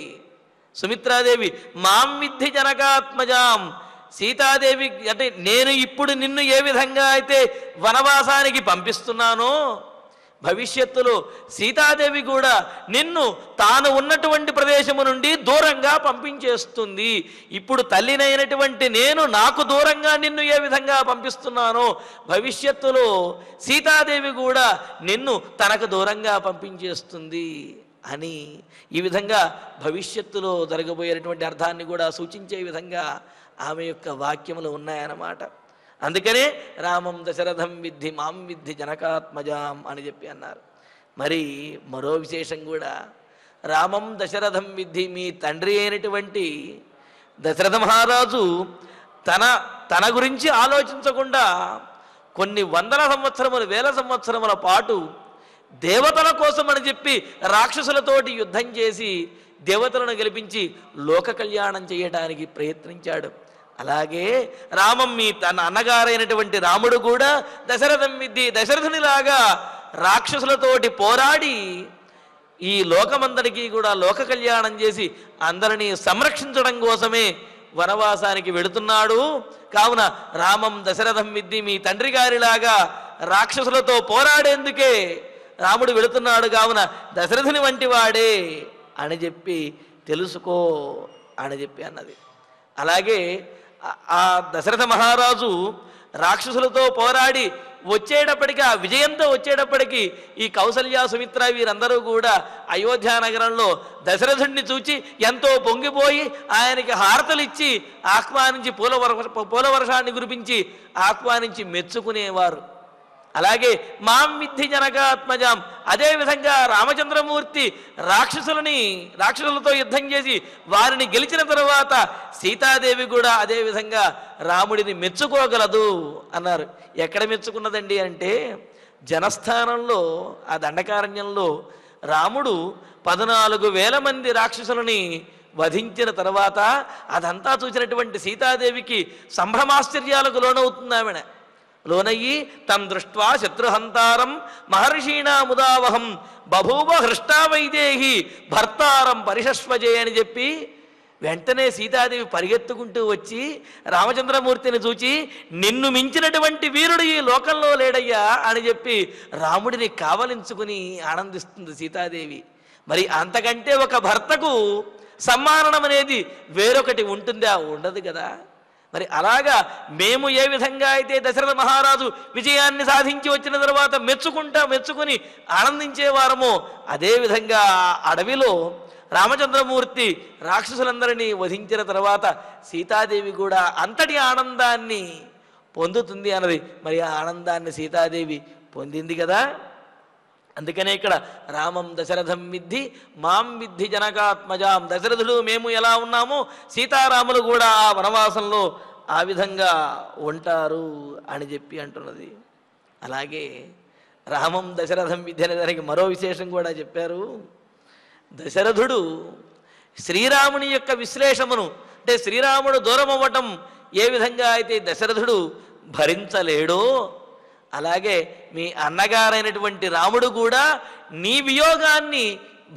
సుమిత్రాదేవి, మాం విద్ధి జనకాత్మజాం. సీతాదేవి అంటే నేను ఇప్పుడు నిన్ను ఏ విధంగా అయితే వనవాసానికి పంపిస్తున్నానో, భవిష్యత్తులో సీతాదేవి కూడా నిన్ను తాను ఉన్నటువంటి ప్రదేశము నుండి దూరంగా పంపించేస్తుంది. ఇప్పుడు తల్లినైనటువంటి నేను నాకు దూరంగా నిన్ను ఏ విధంగా పంపిస్తున్నానో, భవిష్యత్తులో సీతాదేవి కూడా నిన్ను తనకు దూరంగా పంపించేస్తుంది అని ఈ విధంగా భవిష్యత్తులో జరగబోయేటువంటి అర్థాన్ని కూడా సూచించే విధంగా ఆమె యొక్క వాక్యములు ఉన్నాయన్నమాట. అందుకనే రామం దశరథం విద్ధి మాం విద్ధి జనకాత్మజాం అని చెప్పి అన్నారు. మరి మరో విశేషం కూడా, రామం దశరథం విద్ధి, మీ తండ్రి అయినటువంటి దశరథ మహారాజు తన గురించి ఆలోచించకుండా కొన్ని వందల సంవత్సరములు వేల సంవత్సరముల పాటు దేవతల కోసం అని చెప్పి రాక్షసులతోటి యుద్ధం చేసి దేవతలను గెలిపించి లోక కళ్యాణం చేయడానికి ప్రయత్నించాడు. అలాగే రామం మీ తన అన్నగారైనటువంటి రాముడు కూడా దశరథం విద్ధి, దశరథునిలాగా రాక్షసులతోటి పోరాడి ఈ లోకమందరికీ కూడా లోక కళ్యాణం చేసి అందరినీ సంరక్షించడం కోసమే వనవాసానికి వెళుతున్నాడు. కావున రామం దశరథం విద్ధి, మీ తండ్రి గారిలాగా రాక్షసులతో పోరాడేందుకే రాముడు వెళుతున్నాడు, కావున దశరథుని వంటి వాడే అని చెప్పి తెలుసుకో అని చెప్పి అన్నది. అలాగే ఆ దశరథ మహారాజు రాక్షసులతో పోరాడి వచ్చేటప్పటికీ, ఆ విజయంతో వచ్చేటప్పటికీ ఈ కౌసల్య సుమిత్ర వీరందరూ కూడా అయోధ్య నగరంలో దశరథుడిని చూచి ఎంతో పొంగిపోయి ఆయనకి హారతలు ఇచ్చి ఆహ్వానించి పూల వర్షాన్ని కురిపించి ఆహ్వానించి మెచ్చుకునేవారు. అలాగే మాం విద్ధి జనకాత్మజాం, అదేవిధంగా రామచంద్రమూర్తి రాక్షసులతో యుద్ధం చేసి వారిని గెలిచిన తరువాత సీతాదేవి కూడా అదేవిధంగా రాముడిని మెచ్చుకోగలదు అన్నారు. ఎక్కడ మెచ్చుకున్నదండి అంటే జనస్థానంలో, ఆ దండకారణ్యంలో రాముడు 14,000 మంది రాక్షసులని వధించిన తర్వాత అదంతా చూసినటువంటి సీతాదేవికి సంభ్రమాశ్చర్యాలకు లోనవుతుంది ఆమె. లోనయ్యి తం దృష్ట్వా శత్రుహంతారం మహర్షీణాముదావహం బభూవ హృష్టా వైదేహి భర్తారం పరిషస్వజే అని చెప్పి వెంటనే సీతాదేవి పరిగెత్తుకుంటూ వచ్చి రామచంద్రమూర్తిని చూచి నిన్ను మించినటువంటి వీరుడు ఈ లోకంలో లేడయ్యా అని చెప్పి రాముడిని కావలించుకుని ఆనందిస్తుంది సీతాదేవి. మరి అంతకంటే ఒక భర్తకు సమ్మానం అనేది వేరొకటి ఉంటుందా? ఉండదు కదా. మరి అలాగా మేము ఏ విధంగా అయితే దశరథ మహారాజు విజయాన్ని సాధించి వచ్చిన తర్వాత మెచ్చుకుని ఆనందించేవారమో అదేవిధంగా అడవిలో రామచంద్రమూర్తి రాక్షసులందరినీ వధించిన తర్వాత సీతాదేవి కూడా అంతటి ఆనందాన్ని పొందుతుంది అన్నది. మరి ఆ ఆనందాన్ని సీతాదేవి పొందింది కదా. అందుకనే ఇక్కడ రామం దశరథం విద్ధి మాం విద్ధి జనకాత్మజాం, దశరథుడు మేము ఎలా ఉన్నామో సీతారాములు కూడా ఆ వనవాసంలో ఆ విధంగా ఉంటారు అని చెప్పి అంటున్నది. అలాగే రామం దశరథం విద్ధి అనే దానికి మరో విశేషం కూడా చెప్పారు. దశరథుడు శ్రీరాముని యొక్క విశ్లేషమును, అంటే శ్రీరాముడు దూరం అవ్వటం ఏ విధంగా అయితే దశరథుడు భరించలేడో అలాగే మీ అన్నగారైనటువంటి రాముడు కూడా నీ వియోగాన్ని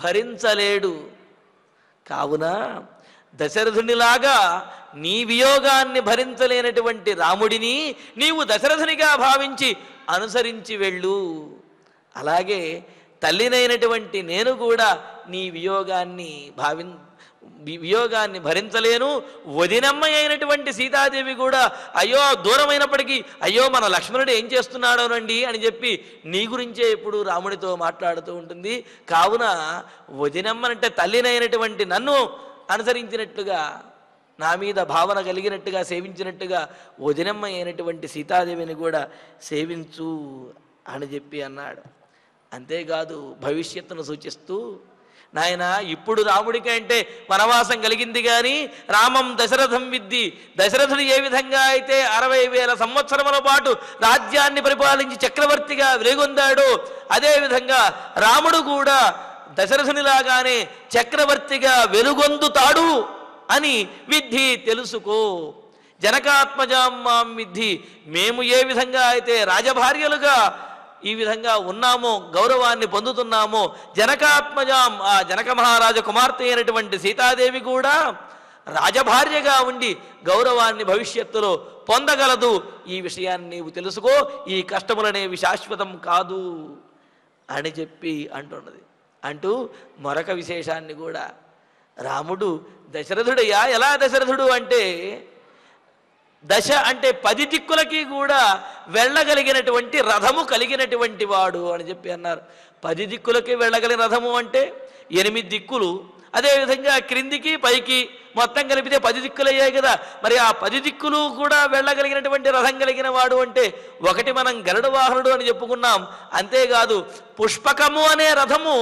భరించలేడు. కావున దశరథునిలాగా నీ వియోగాన్ని భరించలేనటువంటి రాముడిని నీవు దశరథునిగా భావించి అనుసరించి వెళ్ళు. అలాగే తల్లినైనటువంటి నేను కూడా నీ వియోగాన్ని భరించలేను. వదినమ్మ అయినటువంటి సీతాదేవి కూడా అయ్యో దూరమైనప్పటికీ అయ్యో మన లక్ష్మణుడు ఏం చేస్తున్నాడోనండి అని చెప్పి నీ గురించే ఎప్పుడు రాముడితో మాట్లాడుతూ ఉంటుంది. కావున వదినమ్మనంటే తల్లినైనటువంటి నన్ను అనుసరించినట్టుగా, నా మీద భావన కలిగినట్టుగా, సేవించినట్టుగా వదినమ్మ అయినటువంటి సీతాదేవిని కూడా సేవించు అని చెప్పి అన్నాడు. అంతేకాదు భవిష్యత్తును సూచిస్తూ నాయన ఇప్పుడు రాముడికి అంటే వనవాసం కలిగింది కానీ రామం దశరథం విద్ధి, దశరథుడు ఏ విధంగా అయితే 60,000 సంవత్సరముల పాటు రాజ్యాన్ని పరిపాలించి చక్రవర్తిగా వెలుగొందాడో అదేవిధంగా రాముడు కూడా దశరథునిలాగానే చక్రవర్తిగా వెలుగొందుతాడు అని విద్ధి తెలుసుకో. జనకాత్మజాం మాం విద్ధి, మేము ఏ విధంగా అయితే రాజభార్యలుగా ఈ విధంగా ఉన్నామో, గౌరవాన్ని పొందుతున్నామో, జనకాత్మజాం ఆ జనక మహారాజ కుమార్తె అయినటువంటి సీతాదేవి కూడా రాజభార్యగా ఉండి గౌరవాన్ని భవిష్యత్తులో పొందగలదు. ఈ విషయాన్ని నీవు తెలుసుకో, ఈ కష్టములనేవి శాశ్వతం కాదు అని చెప్పి అంటున్నది. అంటూ మరొక విశేషాన్ని కూడా, రాముడు దశరథుడయ్యా. ఎలా దశరథుడు అంటే దశ అంటే 10 దిక్కులకి కూడా వెళ్ళగలిగినటువంటి రథము కలిగినటువంటి వాడు అని చెప్పి అన్నారు. 10 దిక్కులకి వెళ్ళగలిగిన రథము అంటే 8 దిక్కులు, అదేవిధంగా క్రిందికి పైకి మొత్తం కలిపితే 10 దిక్కులు అయ్యాయి కదా. మరి ఆ 10 దిక్కులు కూడా వెళ్ళగలిగినటువంటి రథం కలిగిన వాడు అంటే ఒకటి మనం గరుడ వాహనుడు అని చెప్పుకున్నాం. అంతేకాదు పుష్పకము అనే రథము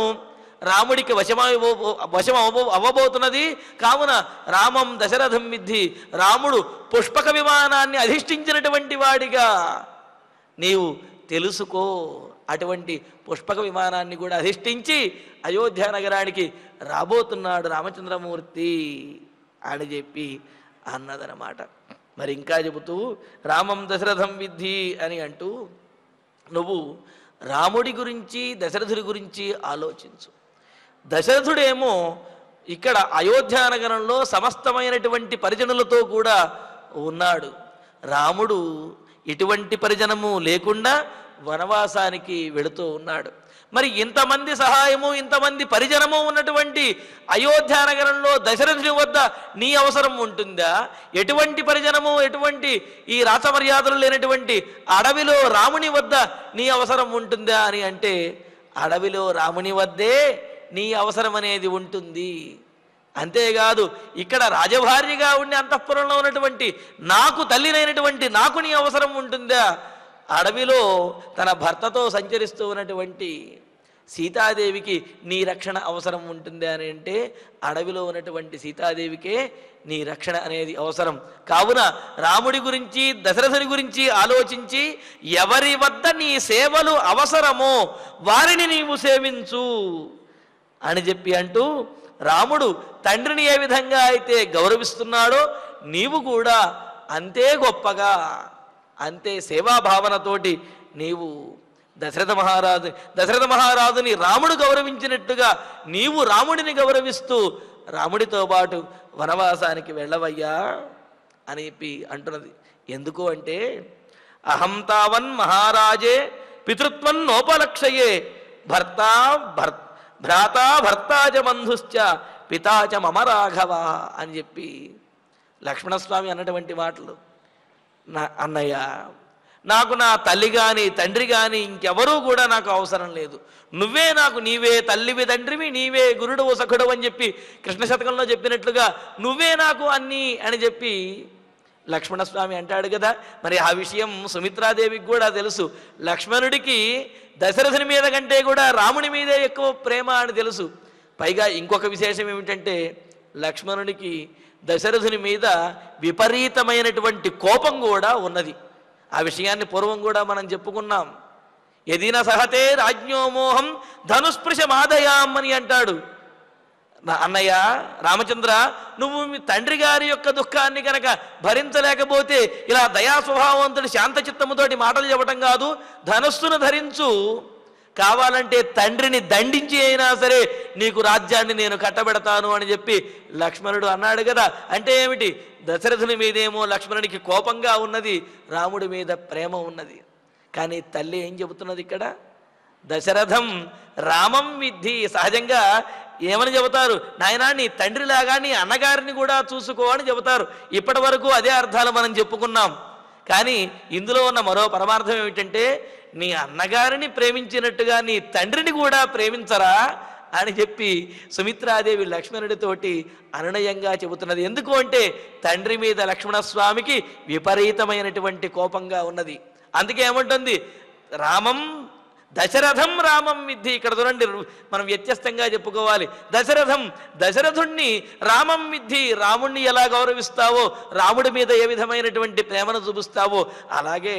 రాముడికి వశం అవ్వబోతున్నది. కావున రామం దశరథం విద్ధి, రాముడు పుష్పక విమానాన్ని అధిష్ఠించినటువంటి వాడిగా నీవు తెలుసుకో. అటువంటి పుష్పక విమానాన్ని కూడా అధిష్ఠించి అయోధ్య నగరానికి రాబోతున్నాడు రామచంద్రమూర్తి అని చెప్పి అన్నదనమాట. మరి ఇంకా చెబుతూ రామం దశరథం విద్ధి అని అంటూ నువ్వు రాముడి గురించి దశరథుడి గురించి ఆలోచించు. దశరథుడేమో ఇక్కడ అయోధ్యానగరంలో సమస్తమైనటువంటి పరిజనులతో కూడా ఉన్నాడు. రాముడు ఎటువంటి పరిజనము లేకుండా వనవాసానికి వెళుతూ ఉన్నాడు. మరి ఇంతమంది సహాయము, ఇంతమంది పరిజనము ఉన్నటువంటి అయోధ్యానగరంలో దశరథుని వద్ద నీ అవసరం ఉంటుందా? ఎటువంటి పరిజనము, ఎటువంటి ఈ రాచమర్యాదలు లేనటువంటి అడవిలో రాముని వద్ద నీ అవసరం ఉంటుందా అని అంటే అడవిలో రాముని వద్దే నీ అవసరం అనేది ఉంటుంది. అంతేకాదు ఇక్కడ రాజభార్యగా ఉండి అంతఃపురంలో ఉన్నటువంటి నాకు తల్లినైనటువంటి నాకు నీ అవసరం ఉంటుందా? అడవిలో తన భర్తతో సంచరిస్తూ ఉన్నటువంటి సీతాదేవికి నీ రక్షణ అవసరం ఉంటుంది అని అంటే అడవిలో ఉన్నటువంటి సీతాదేవికే నీ రక్షణ అనేది అవసరం. కావున రాముడి గురించి దశరథుని గురించి ఆలోచించి ఎవరి వద్ద నీ సేవలు అవసరమో వారిని నీవు సేవించు అని చెప్పి అంటూ రాముడు తండ్రిని ఏ విధంగా అయితే గౌరవిస్తున్నాడో నీవు కూడా అంతే గొప్పగా అంతే సేవాభావనతోటి నీవు దశరథ మహారాజుని రాముడు గౌరవించినట్టుగా నీవు రాముడిని గౌరవిస్తూ రాముడితో పాటు వనవాసానికి వెళ్ళవయ్యా అని అంటున్నది. ఎందుకు అంటే అహం తావన్ మహారాజే పితృత్వం నోపలక్షయే భ్రాతా బంధుశ్చ పితాచ మమ రాఘవ అని చెప్పి లక్ష్మణస్వామి అన్నటువంటి మాటలు. అన్నయ్య, నాకు నా తల్లి కానీ తండ్రి కానీ ఇంకెవరూ కూడా నాకు అవసరం లేదు. నువ్వే నాకు, నీవే తల్లివి తండ్రివి, నీవే గురుడు సఖుడు అని చెప్పి కృష్ణ శతకంలో చెప్పినట్లుగా నువ్వే నాకు అన్నీ అని చెప్పి లక్ష్మణస్వామి అంటాడు కదా. మరి ఆ విషయం సుమిత్రాదేవికి కూడా తెలుసు. లక్ష్మణుడికి దశరథుని మీద కంటే కూడా రాముని మీదే ఎక్కువ ప్రేమ అని తెలుసు. పైగా ఇంకొక విశేషం ఏమిటంటే లక్ష్మణుడికి దశరథుని మీద విపరీతమైనటువంటి కోపం కూడా ఉన్నది. ఆ విషయాన్ని పూర్వం కూడా మనం చెప్పుకున్నాం. ఎదిన సహతే రాజ్ఞోమోహం ధనుస్పృశ మాదయాం అని అంటాడు. అన్నయ్య రామచంద్ర, నువ్వు మీ తండ్రి గారి యొక్క దుఃఖాన్ని కనుక భరించలేకపోతే ఇలా దయా స్వభావంతుడి శాంత చిత్తముతోటి మాటలు చెప్పటం కాదు, ధనస్సును ధరించు, కావాలంటే తండ్రిని దండించి అయినా సరే నీకు రాజ్యాన్ని నేను కట్టబెడతాను అని చెప్పి లక్ష్మణుడు అన్నాడు కదా. అంటే ఏమిటి? దశరథుని మీదేమో లక్ష్మణుడికి కోపంగా ఉన్నది, రాముడి మీద ప్రేమ ఉన్నది. కానీ తల్లి ఏం చెబుతున్నది ఇక్కడ? దశరథం రామం విద్ధి. సహజంగా ఏమని చెబుతారు? నాయనా, నీ తండ్రిలాగా నీ అన్నగారిని కూడా చూసుకో అని చెబుతారు. ఇప్పటి వరకు అదే అర్థాలు మనం చెప్పుకున్నాం. కానీ ఇందులో ఉన్న మరో పరమార్థం ఏమిటంటే నీ అన్నగారిని ప్రేమించినట్టుగా నీ తండ్రిని కూడా ప్రేమించరా అని చెప్పి సుమిత్రాదేవి లక్ష్మణుడితోటి అనునయంగా చెబుతున్నది. ఎందుకు అంటే తండ్రి మీద లక్ష్మణస్వామికి విపరీతమైనటువంటి కోపంగా ఉన్నది. అందుకే ఏమంటుంది? దశరథం రామం విద్ధి. ఇక్కడ చూడండి, మనం వ్యత్యస్తంగా చెప్పుకోవాలి. దశరథుణ్ణి రామం విద్ధి, రాముణ్ణి ఎలా గౌరవిస్తావో, రాముడి మీద ఏ విధమైనటువంటి ప్రేమను చూపిస్తావో, అలాగే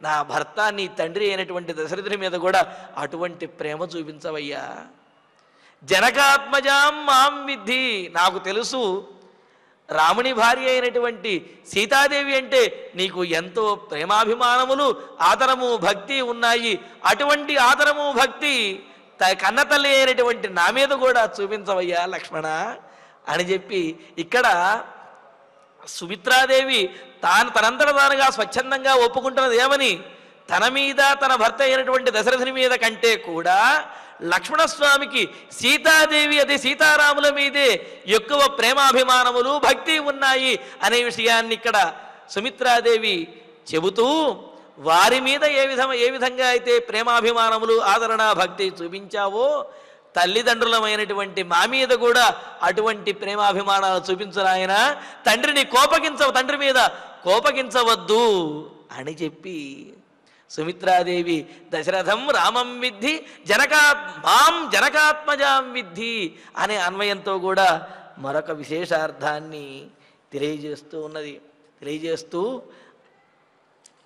నా భర్త నీ తండ్రి అయినటువంటి దశరథుని మీద కూడా అటువంటి ప్రేమ చూపించవయ్యా. జనకాత్మజాం మాం విద్ధి. నాకు తెలుసు రాముని భార్య అయినటువంటి సీతాదేవి అంటే నీకు ఎంతో ప్రేమాభిమానములు, ఆదరము, భక్తి ఉన్నాయి. అటువంటి ఆదరము, భక్తి కన్నతల్లి అయినటువంటి నా మీద కూడా చూపించవయ్యా లక్ష్మణ అని చెప్పి ఇక్కడ సుమిత్రాదేవి తనంతట తానుగా స్వచ్ఛందంగా ఒప్పుకుంటున్నది. ఏమని? తన మీద, తన భర్త అయినటువంటి దశరథుని మీద కంటే కూడా లక్ష్మణస్వామికి సీతాదేవి, అదే సీతారాముల మీదే ఎక్కువ ప్రేమాభిమానములు, భక్తి ఉన్నాయి అనే విషయాన్ని ఇక్కడ సుమిత్రాదేవి చెబుతూ, వారి మీద ఏ విధంగా అయితే ప్రేమాభిమానములు, ఆదరణ, భక్తి చూపించావో తల్లిదండ్రులమైనటువంటి మా మీద కూడా అటువంటి ప్రేమాభిమానాలు చూపించరాయన. తండ్రి మీద కోపగించవద్దు అని చెప్పి సుమిత్రాదేవి దశరథం రామం విద్ధి జనకాత్మజాం విద్ధి అనే అన్వయంతో కూడా మరొక విశేషార్థాన్ని తెలియజేస్తూ ఉన్నది. తెలియజేస్తూ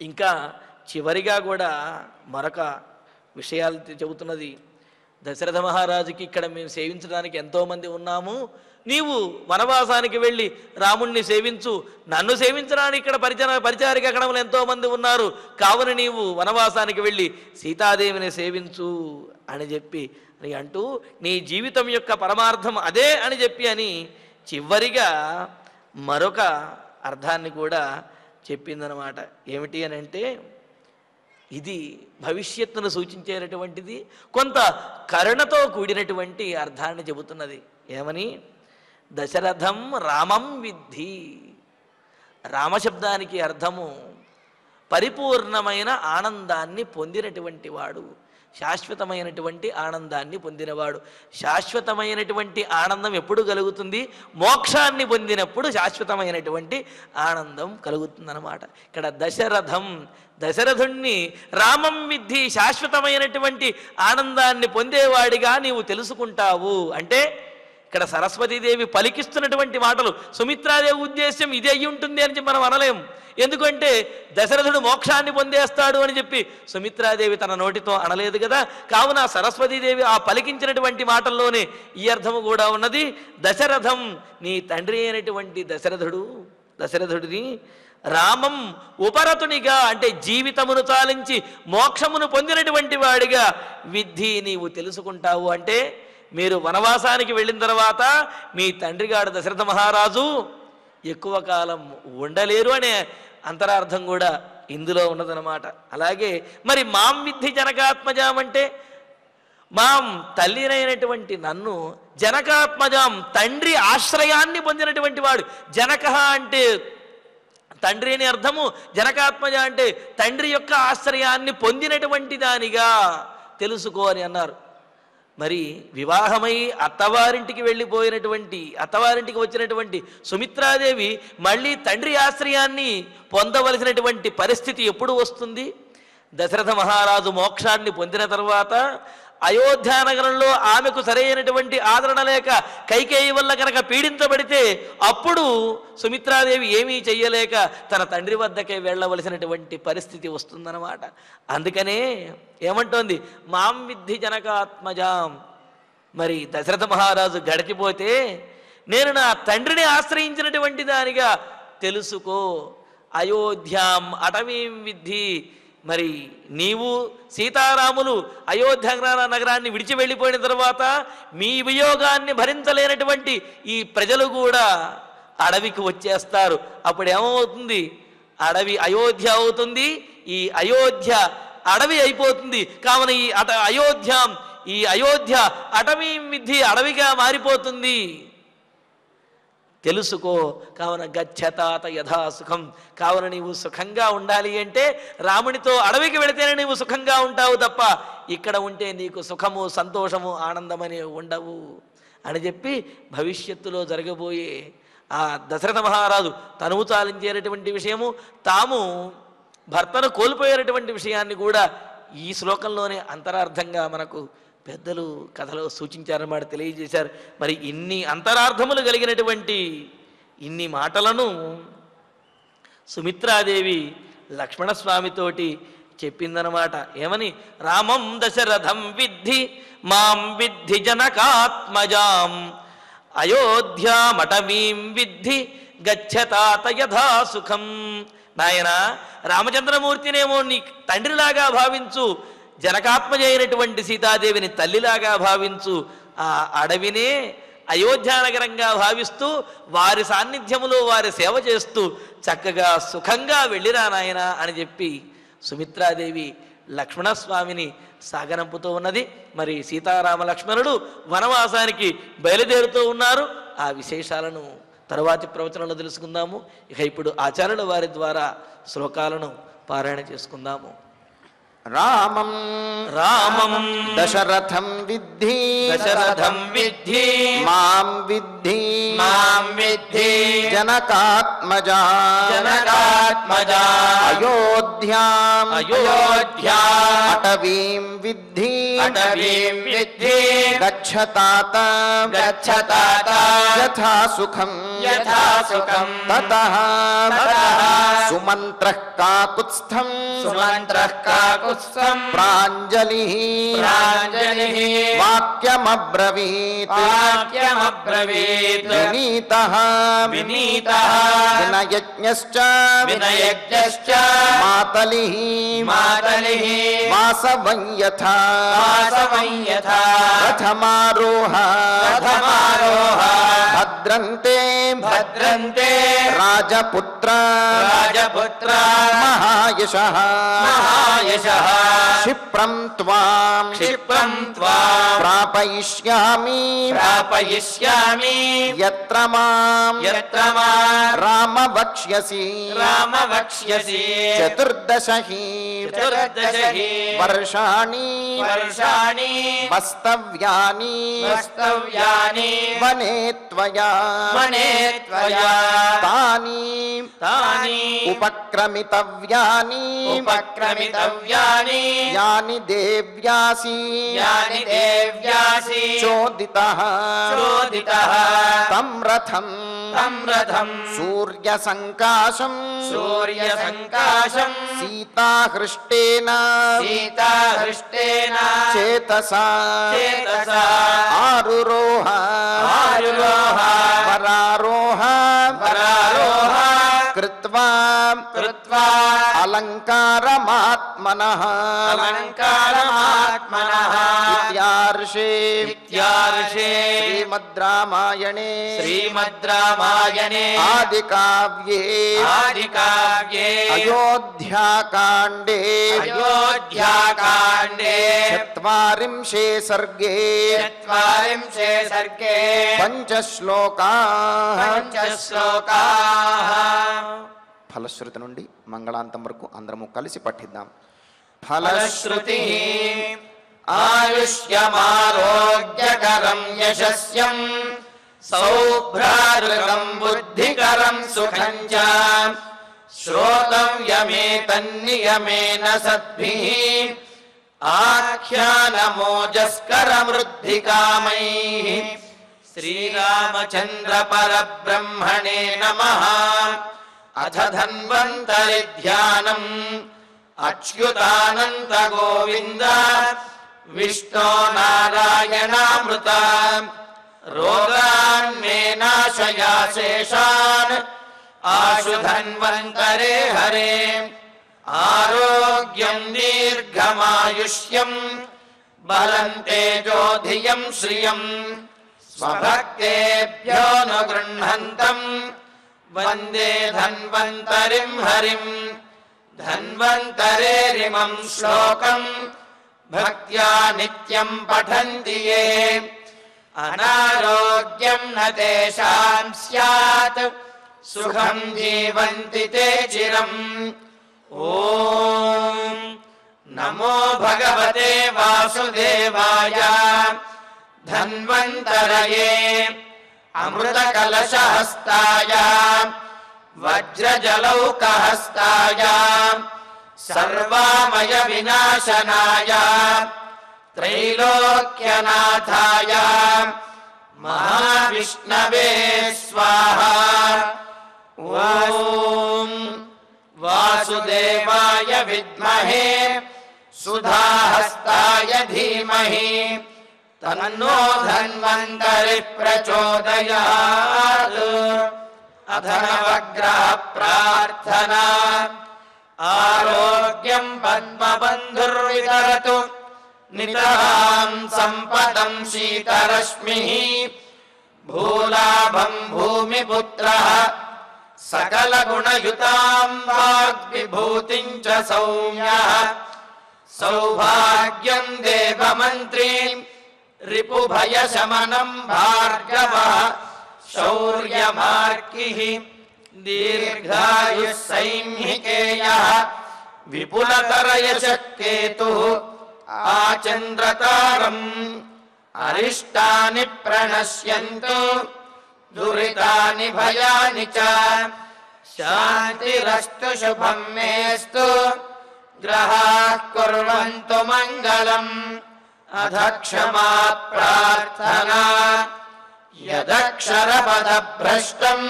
ఇంకా చివరిగా కూడా మరొక విషయాలు చెబుతున్నది. దశరథ మహారాజుకి ఇక్కడ మేము సేవించడానికి ఎంతోమంది ఉన్నాము, నీవు వనవాసానికి వెళ్ళి రాముణ్ణి సేవించు, నన్ను సేవించడానికి ఇక్కడ పరిచారిక గణములు ఎంతోమంది ఉన్నారు, కావున నీవు వనవాసానికి వెళ్ళి సీతాదేవిని సేవించు అని చెప్పి అంటూ నీ జీవితం యొక్క పరమార్థం అదే అని చెప్పి అని చివరిగా మరొక అర్థాన్ని కూడా చెప్పిందనమాట. ఏమిటి అని అంటే ఇది భవిష్యత్తును సూచించేటటువంటిది, కొంత కరుణతో కూడినటువంటి అర్థాన్ని చెబుతున్నది. ఏమని? దశరథం రామం విద్ధి. రామశబ్దానికి అర్థము పరిపూర్ణమైన ఆనందాన్ని పొందినటువంటి వాడు, శాశ్వతమైనటువంటి ఆనందాన్ని పొందినవాడు. శాశ్వతమైనటువంటి ఆనందం ఎప్పుడు కలుగుతుంది? మోక్షాన్ని పొందినప్పుడు శాశ్వతమైనటువంటి ఆనందం కలుగుతుందన్నమాట. ఇక్కడ దశరథుణ్ణి రామం విద్ధి, శాశ్వతమైనటువంటి ఆనందాన్ని పొందేవాడిగా నీవు తెలుసుకుంటావు అంటే ఇక్కడ సరస్వతీదేవి పలికిస్తున్నటువంటి మాటలు. సుమిత్రాదేవి ఉద్దేశ్యం ఇదే అయ్యి ఉంటుంది అని మనం అనలేం. ఎందుకంటే దశరథుడు మోక్షాన్ని పొందేస్తాడు అని చెప్పి సుమిత్రాదేవి తన నోటితో అనలేదు కదా. కావున సరస్వతీదేవి ఆ పలికించినటువంటి మాటల్లోనే ఈ అర్థము కూడా ఉన్నది. దశరథం, నీ తండ్రి అయినటువంటి దశరథుడు దశరథుడిని రామం ఉపరతునిగా అంటే జీవితమును చాలించి మోక్షమును పొందినటువంటి వాడిగా విద్ధి నీవు తెలుసుకుంటావు. అంటే మీరు వనవాసానికి వెళ్ళిన తర్వాత మీ తండ్రిగాడు దశరథ మహారాజు ఎక్కువ కాలం ఉండలేరు అనే అంతరార్థం కూడా ఇందులో ఉన్నదన్నమాట. అలాగే మరి మాం విద్ధి జనకాత్మజాం అంటే మాం తల్లినైనటువంటి నన్ను జనకాత్మజాం తండ్రి ఆశ్రయాన్ని పొందినటువంటి వాడు. జనక అంటే తండ్రి అని అర్థము, జనకాత్మజ అంటే తండ్రి యొక్క ఆశ్రయాన్ని పొందినటువంటి దానిగా తెలుసుకో అని అన్నారు. మరి వివాహమై అత్తవారింటికి అత్తవారింటికి వచ్చినటువంటి సుమిత్రాదేవి మళ్ళీ తండ్రి ఆశ్రయాన్ని పొందవలసినటువంటి పరిస్థితి ఎప్పుడు వస్తుంది? దశరథ మహారాజు మోక్షాన్ని పొందిన తర్వాత అయోధ్యానగరంలో ఆమెకు సరైనటువంటి ఆదరణ లేక కైకేయి వల్ల కనుక పీడించబడితే అప్పుడు సుమిత్రాదేవి ఏమీ చెయ్యలేక తన తండ్రి వద్దకే వెళ్ళవలసినటువంటి పరిస్థితి వస్తుందన్నమాట. అందుకనే ఏమంటోంది? మాం విద్ధి జనకాత్మజాం. మరి దశరథ మహారాజు గడిచిపోతే నేను నా తండ్రిని ఆశ్రయించినటువంటి దానిగా తెలుసుకో. అయోధ్యాం అటవీం విద్ధి. మరి నీవు సీతారాములు అయోధ్య నగరాన్ని విడిచి వెళ్ళిపోయిన తర్వాత మీ వియోగాన్ని భరించలేనటువంటి ఈ ప్రజలు కూడా అడవికి వచ్చేస్తారు. అప్పుడు ఏమవుతుంది? అడవి అయోధ్య అవుతుంది, ఈ అయోధ్య అడవి అయిపోతుంది. కావున ఈ అయోధ్య అటవీ విద్ధి అడవిగా మారిపోతుంది. తెలుసుకో. కావున గచ్చతాత యథా సుఖం. కావున నీవు సుఖంగా ఉండాలి అంటే రామునితో అడవికి వెళితేనే నీవు సుఖంగా ఉంటావు తప్ప ఇక్కడ ఉంటే నీకు సుఖము సంతోషము ఆనందమనే ఉండవు అని చెప్పి భవిష్యత్తులో జరగబోయే ఆ దశరథ మహారాజు తనువు చాలించేటటువంటి విషయము, తాము భర్తను కోల్పోయేటటువంటి విషయాన్ని కూడా ఈ శ్లోకంలోనే అంతరార్థంగా మనకు పెద్దలు కథలో సూచించారన్నమాట, తెలియజేశారు. మరి ఇన్ని అంతరార్థములు కలిగినటువంటి ఇన్ని మాటలను సుమిత్రాదేవి లక్ష్మణస్వామితోటి చెప్పిందనమాట. ఏమని? రామం దశరథం విద్ధి మాం విద్ధి జనకాత్మజాం అయోధ్యామటవీం విద్ధి గచ్చతాత యథా సుఖం. నాయన రామచంద్రమూర్తినేమో నీ తండ్రిలాగా భావించు, జనకాత్మజ అయినటువంటి సీతాదేవిని తల్లిలాగా భావించు, ఆ అడవినే అయోధ్యానగరంగా భావిస్తూ వారి సాన్నిధ్యములో వారి సేవ చేస్తూ చక్కగా సుఖంగా వెళ్ళిరా నాయన అని చెప్పి సుమిత్రాదేవి లక్ష్మణస్వామిని సాగనంపుతూ ఉన్నది. మరి సీతారామ లక్ష్మణుడు వనవాసానికి బయలుదేరుతూ ఉన్నారు. ఆ విశేషాలను తరువాతి ప్రవచనంలో తెలుసుకుందాము. ఇక ఇప్పుడు ఆచార్యుల వారి ద్వారా శ్లోకాలను పారాయణ చేసుకుందాము. రామం రామం దశరథం విద్ధి మాం విద్ధి జనకాత్మజా అయోధ్యాం అటవీం విద్ధి గచ్చతాత యథా సుఖం తతః సుమంత్రః కాకుత్స్థం ప్రాంజలిః వాక్యమబ్రవీత్ వినీతః వినయజ్ఞశ్చ మాతలిః వాసవం యథా రథమారోహ భద్రంతే రాజపుత్ర మహాయశః క్షిప్రం త్వాం ప్రాపయిష్యామి యత్ర మాం రామ వక్ష్యసి చతుర్దశహి వర్షాణి వస్తవ్యాని వనే త్వయా తాని ఉపక్రమితవ్యాని యాని దేవ్యాసి చోదితః తం రథం సూర్యసంకాశం సీతాహృష్టేన చేతసా ఆరురోహ వరారోహ కృత్వా కృత్వా అలంకారమాత్మనః అలంకారమాత్మనః ఇత్యార్షే శ్రీమద్ రామాయణే ఆదికావ్యే అయోధ్యాకాండే చత్వారింశే సర్గే పంచశ్లోకాః ఫలశ్రుతి నుండి మంగళాంతం వరకు అందరము కలిసి పఠిద్దాం. ఫలశ్రుతి ఆయుష్యమారోగ్యకరం యశస్యం సౌభ్రాతృకం బుద్ధికరం సుఖం చ శ్రోతవ్యమేతన్నియమేన సద్భిః ఆఖ్యానమోజస్కరమృద్ధికామైః శ్రీరామచంద్ర పరబ్రహ్మణే నమః. అథ ధన్వంతరి ధ్యానం అచ్యుతానంత గోవింద విష్ణో నారాయణామృత రోగాన్మే నాశయాశేషాన్ ఆశు ధన్వంతరే హరే ఆరోగ్యం దీర్ఘమాయుష్యం బలం తేజోధియం శ్రియం స్వభక్తేభ్యోనుగృహంతం వందే ధన్వంతరిం హరిం. ధన్వంతరేరిమం శ్లోకం భక్త్యా నిత్యం పఠంతి యే అనారోగ్యం న తేషాం స్యాత్ సుఖం జీవంతి తే చిరం. ఓం నమో భగవతే వాసుదేవాయ ధన్వంతరయే అమృతకలశహస్తాయ వజ్రజలౌకహస్తాయ సర్వామయ వినాశనాయ త్రైలోక్యనాథాయ మహావిష్ణవే స్వాహా. ఓం వాసుదేవాయ విద్మహే సుధాహస్తాయ ధీమహి తన్నో ధన్వంతరి ప్రచోదయాత్. అథ నవగ్రహ ప్రార్థనా ఆరోగ్యం పద్మబంధుర్వితరతు నితరాం సంపదం శీతరశ్మిః భూలాభం భూమిపుత్రః సకలగుణయుతాం వాగ్విభూతిం చ సౌమ్యః సౌభాగ్యం దేవమంత్రీం రిపుభయశమనం భార్గవః శౌర్యమార్కిః దీర్ఘాయుః సైంహికేయః విపులతరయశకేతుః ఆచంద్రతారం అరిష్టాని ప్రణశ్యంతు దురితాని భయాని చ శాంతిరస్తు శుభం మేస్తు గ్రహాః కుర్వంతు మంగళం. అథ క్షమా ప్రార్థనా యదక్షరపదభ్రష్టం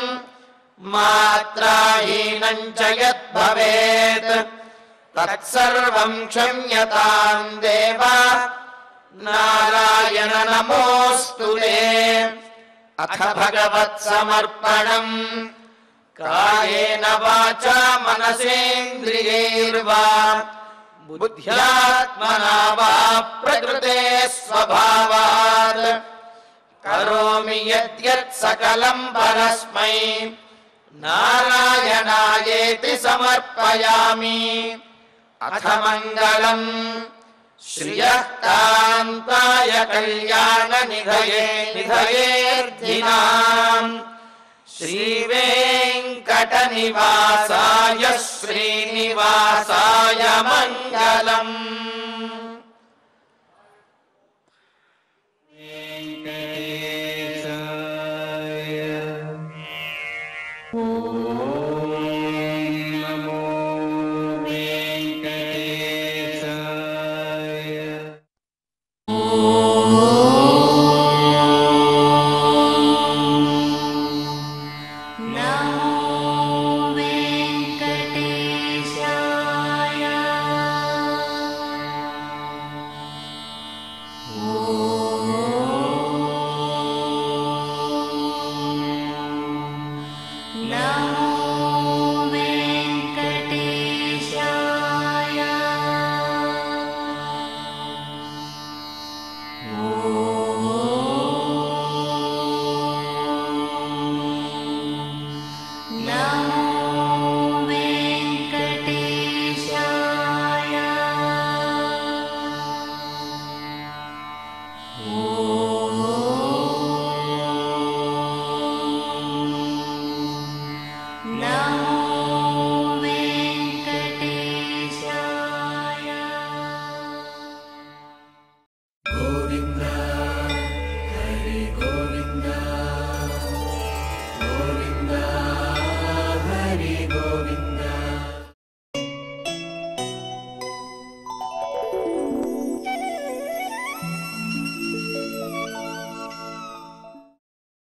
మాత్రాహీనం చ యద్భవేత్ తత్సర్వం క్షమ్యతాం దేవ నారాయణ నమోస్తుతే. అథ భగవత్సమర్పణం కాయేన వాచా మనసేంద్రియైర్వా బుద్ధ్యాత్మనా వా ప్రకృతే స్వభావాత్ కరోమి యద్యత్ సకలం పరస్మై నారాయణాయేతి సమర్పయామి. అథ మంగళం శ్రియః కాంతాయ కళ్యాణ నిధయేర్థినాం శ్రీవేంకటనివాసాయ శ్రీనివాసాయ మంగళం. ఓం